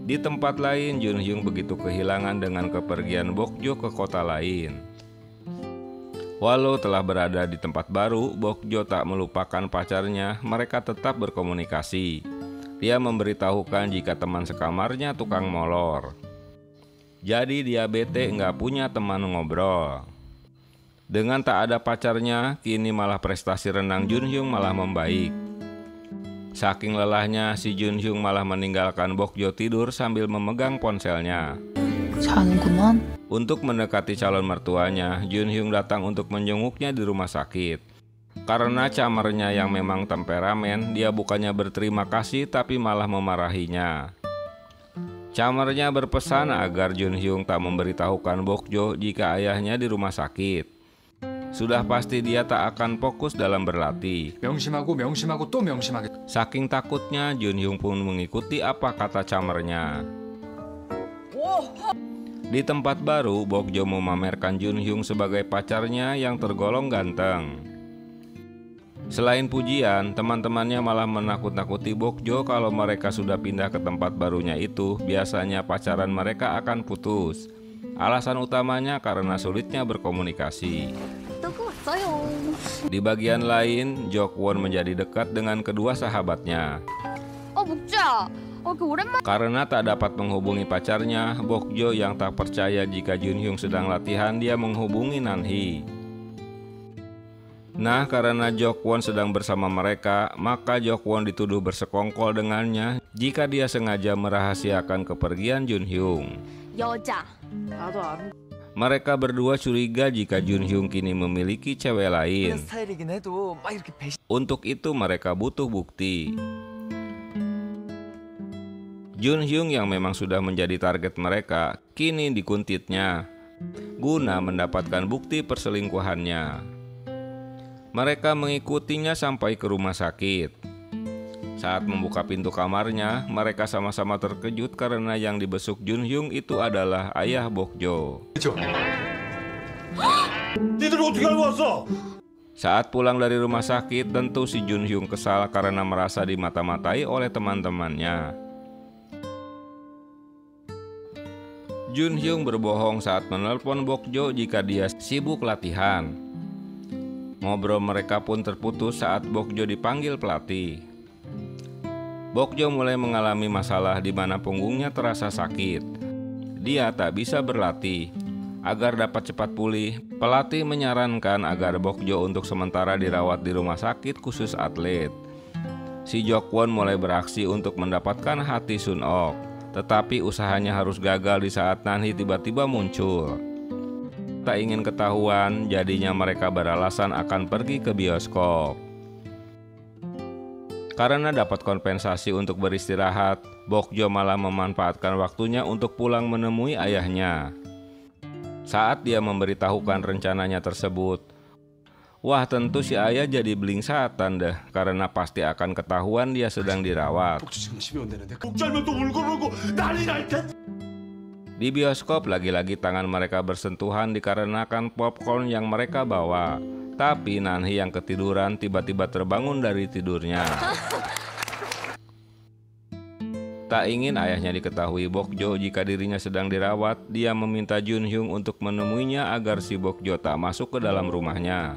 Di tempat lain, Jun Hyung begitu kehilangan dengan kepergian Bokjo ke kota lain. Walau telah berada di tempat baru, Bokjo tak melupakan pacarnya, mereka tetap berkomunikasi. Dia memberitahukan jika teman sekamarnya tukang molor. Jadi dia bete nggak punya teman ngobrol. Dengan tak ada pacarnya, kini malah prestasi renang Jun Hyung malah membaik. Saking lelahnya, si Jun Hyung malah meninggalkan Bokjo tidur sambil memegang ponselnya. 자는구만. Untuk mendekati calon mertuanya, Jun Hyung datang untuk menjenguknya di rumah sakit. Karena camernya yang memang temperamen, dia bukannya berterima kasih tapi malah memarahinya. Camernya berpesan agar Jun Hyung tak memberitahukan Bokjo jika ayahnya di rumah sakit. Sudah pasti dia tak akan fokus dalam berlatih. 명심하고 또 명심하게. Saking takutnya, Jun Hyung pun mengikuti apa kata camernya. Di tempat baru, Bokjo memamerkan Jun Hyung sebagai pacarnya yang tergolong ganteng. Selain pujian, teman-temannya malah menakut-nakuti Bokjo kalau mereka sudah pindah ke tempat barunya itu, biasanya pacaran mereka akan putus. Alasan utamanya karena sulitnya berkomunikasi. Di bagian lain, Jokwon menjadi dekat dengan kedua sahabatnya. 목주야, Karena tak dapat menghubungi pacarnya, Bokjo yang tak percaya jika Jun Hyung sedang latihan, dia menghubungi Nanhee. Nah, karena Jokwon sedang bersama mereka, maka Jokwon dituduh bersekongkol dengannya jika dia sengaja merahasiakan kepergian Jun Hyung. 여자. Mereka berdua curiga jika Jun Hyung kini memiliki cewek lain. 스타일이긴 해도 막 이렇게 Untuk itu mereka butuh bukti. Jun Hyung yang memang sudah menjadi target mereka, kini dikuntitnya guna mendapatkan bukti perselingkuhannya. Mereka mengikutinya sampai ke rumah sakit. Saat membuka pintu kamarnya, mereka sama-sama terkejut karena yang dibesuk Jun Hyung itu adalah ayah Bokjo. Saat pulang dari rumah sakit, tentu si Jun Hyung kesal karena merasa dimata-matai oleh teman-temannya. Jun Hyung berbohong saat menelpon Bokjo jika dia sibuk latihan. Ngobrol mereka pun terputus saat Bokjo dipanggil pelatih. Bokjo mulai mengalami masalah di mana punggungnya terasa sakit. Dia tak bisa berlatih. Agar dapat cepat pulih, pelatih menyarankan agar Bokjo untuk sementara dirawat di rumah sakit khusus atlet. Si Jokwon mulai beraksi untuk mendapatkan hati Sun Ok. Tetapi usahanya harus gagal di saat Nanhee tiba-tiba muncul. Tak ingin ketahuan, jadinya mereka beralasan akan pergi ke bioskop. Karena dapat kompensasi untuk beristirahat, Bokjo malah memanfaatkan waktunya untuk pulang menemui ayahnya. Saat dia memberitahukan rencananya tersebut, wah tentu si ayah jadi belingsatan deh, karena pasti akan ketahuan dia sedang dirawat. Di bioskop lagi-lagi tangan mereka bersentuhan dikarenakan popcorn yang mereka bawa. Tapi Nanhee yang ketiduran tiba-tiba terbangun dari tidurnya. Tak ingin ayahnya diketahui Bokjo jika dirinya sedang dirawat, dia meminta Jun Hyung untuk menemuinya agar si Bokjo tak masuk ke dalam rumahnya.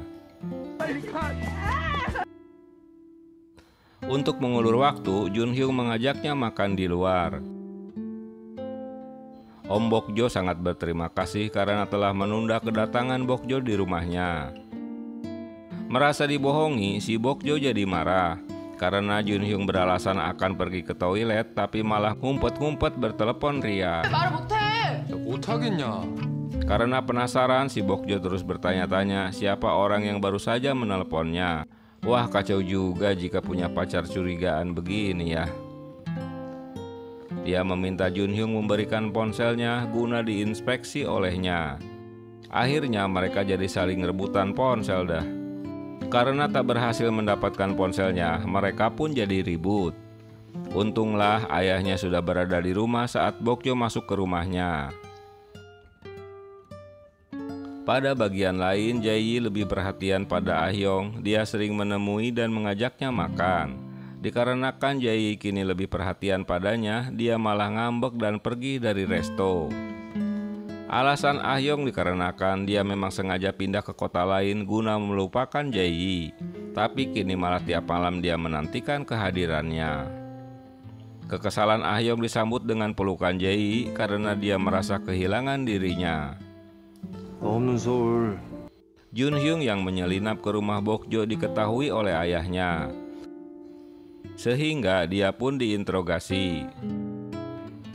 Untuk mengulur waktu, Jun Hyung mengajaknya makan di luar. Om Bokjo sangat berterima kasih karena telah menunda kedatangan Bokjo di rumahnya. Merasa dibohongi, si Bokjo jadi marah. Karena Junhyung beralasan akan pergi ke toilet, tapi malah ngumpet-ngumpet bertelepon Ria. 말을 못해. 못하겠냐? Karena penasaran, si Bokjo terus bertanya-tanya siapa orang yang baru saja menelponnya. Wah, kacau juga jika punya pacar curigaan begini ya. Dia meminta Junhyung memberikan ponselnya guna diinspeksi olehnya. Akhirnya mereka jadi saling rebutan ponsel dah. Karena tak berhasil mendapatkan ponselnya, mereka pun jadi ribut. Untunglah ayahnya sudah berada di rumah saat Bokjo masuk ke rumahnya. Pada bagian lain, Jae-yi lebih perhatian pada Ah-hyong. Dia sering menemui dan mengajaknya makan. Dikarenakan Jae-yi kini lebih perhatian padanya, dia malah ngambek dan pergi dari resto. Alasan Ah-hyong dikarenakan dia memang sengaja pindah ke kota lain guna melupakan Jae-yi. Tapi kini malah tiap malam dia menantikan kehadirannya. Kekesalan Ah-hyong disambut dengan pelukan Jae-yi karena dia merasa kehilangan dirinya. 없는 서울. Junhyung yang menyelinap ke rumah Bokjo diketahui oleh ayahnya. Sehingga dia pun diinterogasi.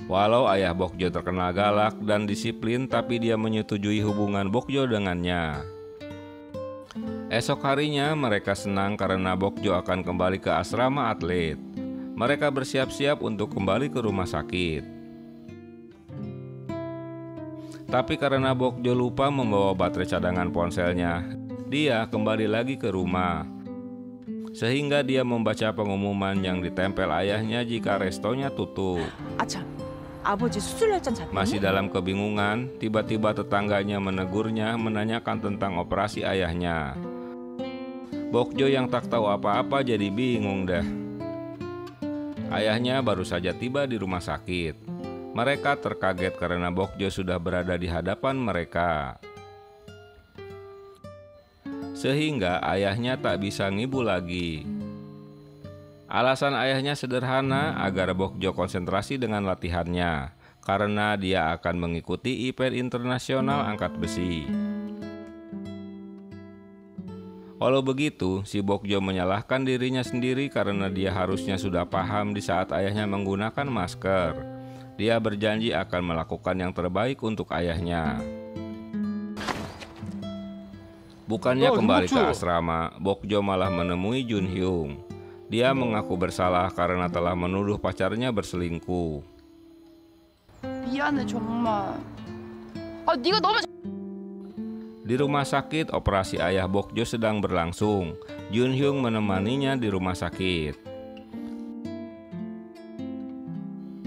Walau ayah Bokjo terkenal galak dan disiplin, tapi dia menyetujui hubungan Bokjo dengannya. Esok harinya mereka senang karena Bokjo akan kembali ke asrama atlet. Mereka bersiap-siap untuk kembali ke rumah sakit. Tapi karena Bokjo lupa membawa baterai cadangan ponselnya, dia kembali lagi ke rumah. Sehingga dia membaca pengumuman yang ditempel ayahnya jika restonya tutup. 아참, 아버지 수술 날짜 잡혔니? Masih dalam kebingungan, tiba-tiba tetangganya menegurnya menanyakan tentang operasi ayahnya. Bokjo yang tak tahu apa-apa jadi bingung dah. Ayahnya baru saja tiba di rumah sakit. Mereka terkaget karena Bokjo sudah berada di hadapan mereka. Sehingga ayahnya tak bisa ngibul lagi. Alasan ayahnya sederhana agar Bokjo konsentrasi dengan latihannya, karena dia akan mengikuti event internasional angkat besi. Walau begitu, si Bokjo menyalahkan dirinya sendiri karena dia harusnya sudah paham di saat ayahnya menggunakan masker. Dia berjanji akan melakukan yang terbaik untuk ayahnya. Bukannya kembali ke asrama, Bokjo malah menemui Junhyung. Dia mengaku bersalah karena telah menuduh pacarnya berselingkuh. 미안해 정말. 네가 너무. Di rumah sakit, operasi ayah Bokjo sedang berlangsung. Junhyung menemaninya di rumah sakit.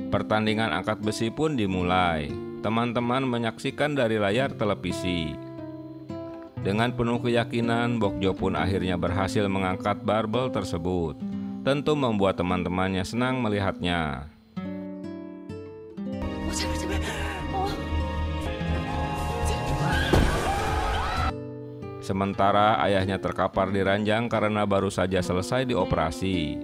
Pertandingan angkat besi pun dimulai. Teman-teman menyaksikan dari layar televisi. Dengan penuh keyakinan, Bokjo pun akhirnya berhasil mengangkat barbel tersebut. Tentu membuat teman-temannya senang melihatnya. Sementara ayahnya terkapar di ranjang karena baru saja selesai dioperasi.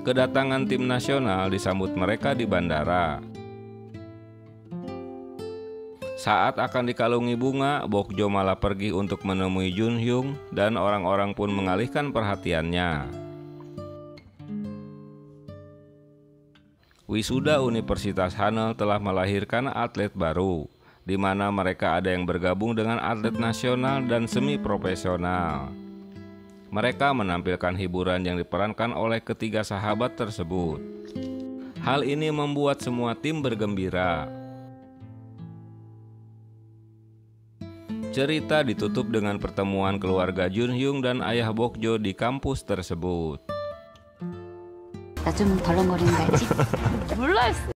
Kedatangan tim nasional disambut mereka di bandara. Saat akan dikalungi bunga, Bokjo malah pergi untuk menemui Junhyung dan orang-orang pun mengalihkan perhatiannya. Wisuda Universitas Hanel telah melahirkan atlet baru, di mana mereka ada yang bergabung dengan atlet nasional dan semi profesional. Mereka menampilkan hiburan yang diperankan oleh ketiga sahabat tersebut. Hal ini membuat semua tim bergembira. Cerita ditutup dengan pertemuan keluarga Junhyung dan ayah Bokjo di kampus tersebut. 나 좀 덜렁거리는 거 알지? 몰라 했어.